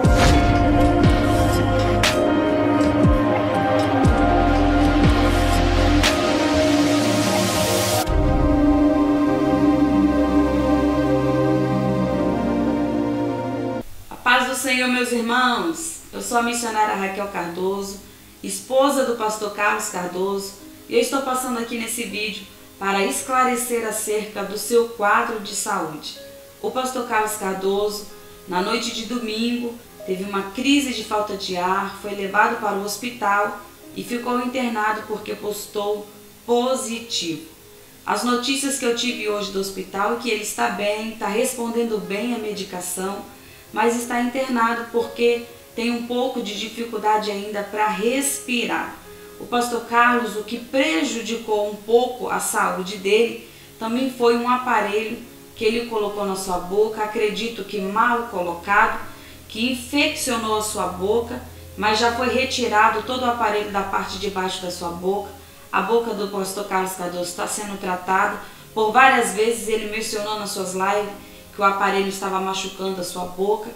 Paz do Senhor, meus irmãos. Eu sou a missionária Raquel Cardoso, esposa do pastor Carlos Cardoso, e eu estou passando aqui nesse vídeo para esclarecer acerca do seu quadro de saúde. O pastor Carlos Cardoso, na noite de domingo, teve uma crise de falta de ar, foi levado para o hospital e ficou internado porque postou positivo. As notícias que eu tive hoje do hospital é que ele está bem, está respondendo bem à medicação, mas está internado porque tem um pouco de dificuldade ainda para respirar. O pastor Carlos, o que prejudicou um pouco a saúde dele, também foi um aparelho que ele colocou na sua boca, acredito que mal colocado, que infeccionou a sua boca, mas já foi retirado todo o aparelho da parte de baixo da sua boca. A boca do pastor Carlos Cardoso está sendo tratada. Por várias vezes ele mencionou nas suas lives que o aparelho estava machucando a sua boca.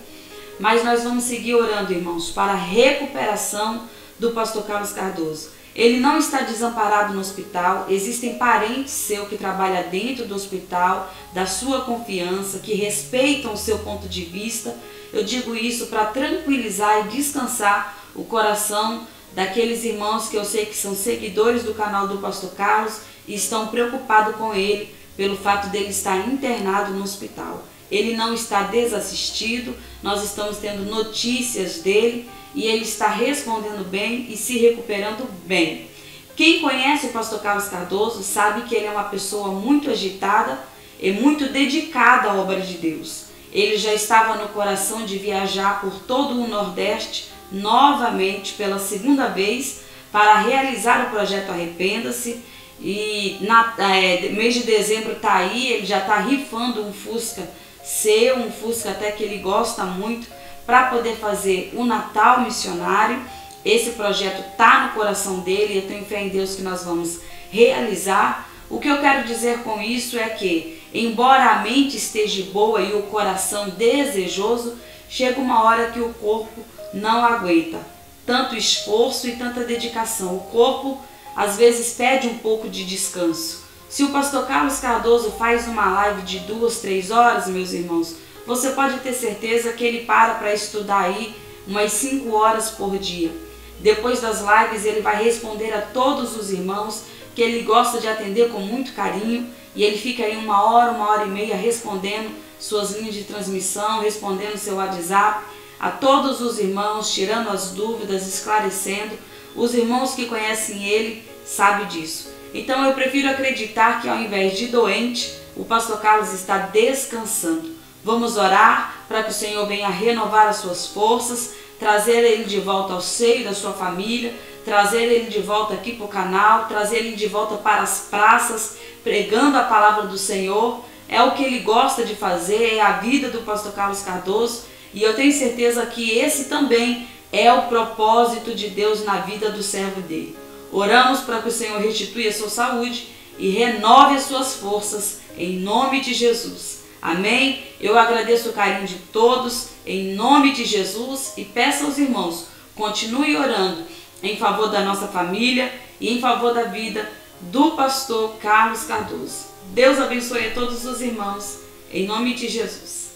Mas nós vamos seguir orando, irmãos, para a recuperação do pastor Carlos Cardoso. Ele não está desamparado no hospital, existem parentes seus que trabalham dentro do hospital, da sua confiança, que respeitam o seu ponto de vista. Eu digo isso para tranquilizar e descansar o coração daqueles irmãos que eu sei que são seguidores do canal do pastor Carlos e estão preocupados com ele pelo fato dele estar internado no hospital. Ele não está desassistido, nós estamos tendo notícias dele e ele está respondendo bem e se recuperando bem. Quem conhece o pastor Carlos Cardoso sabe que ele é uma pessoa muito agitada e muito dedicada à obra de Deus. Ele já estava no coração de viajar por todo o Nordeste novamente pela segunda vez para realizar o projeto Arrependa-se. E mês de dezembro está aí, ele já está rifando um Fusca seu, um Fusca até que ele gosta muito, para poder fazer o Natal missionário. Esse projeto está no coração dele e eu tenho fé em Deus que nós vamos realizar. O que eu quero dizer com isso é que, embora a mente esteja boa e o coração desejoso, chega uma hora que o corpo não aguenta tanto esforço e tanta dedicação. O corpo às vezes pede um pouco de descanso. Se o pastor Carlos Cardoso faz uma live de 2, 3 horas, meus irmãos, você pode ter certeza que ele para estudar aí umas 5 horas por dia. Depois das lives ele vai responder a todos os irmãos que ele gosta de atender com muito carinho, e ele fica aí 1 hora, 1h30 respondendo suas linhas de transmissão, respondendo seu WhatsApp a todos os irmãos, tirando as dúvidas, esclarecendo. Os irmãos que conhecem ele sabem disso. Então eu prefiro acreditar que ao invés de doente, o pastor Carlos está descansando. Vamos orar para que o Senhor venha renovar as suas forças, trazer ele de volta ao seio da sua família, trazer ele de volta aqui para o canal, trazer ele de volta para as praças, pregando a palavra do Senhor. É o que ele gosta de fazer, é a vida do pastor Carlos Cardoso, e eu tenho certeza que esse também é o propósito de Deus na vida do servo dele. Oramos para que o Senhor restituya a sua saúde e renove as suas forças, em nome de Jesus. Amém? Eu agradeço o carinho de todos, em nome de Jesus, e peço aos irmãos, continue orando em favor da nossa família e em favor da vida do pastor Carlos Cardoso. Deus abençoe a todos os irmãos, em nome de Jesus.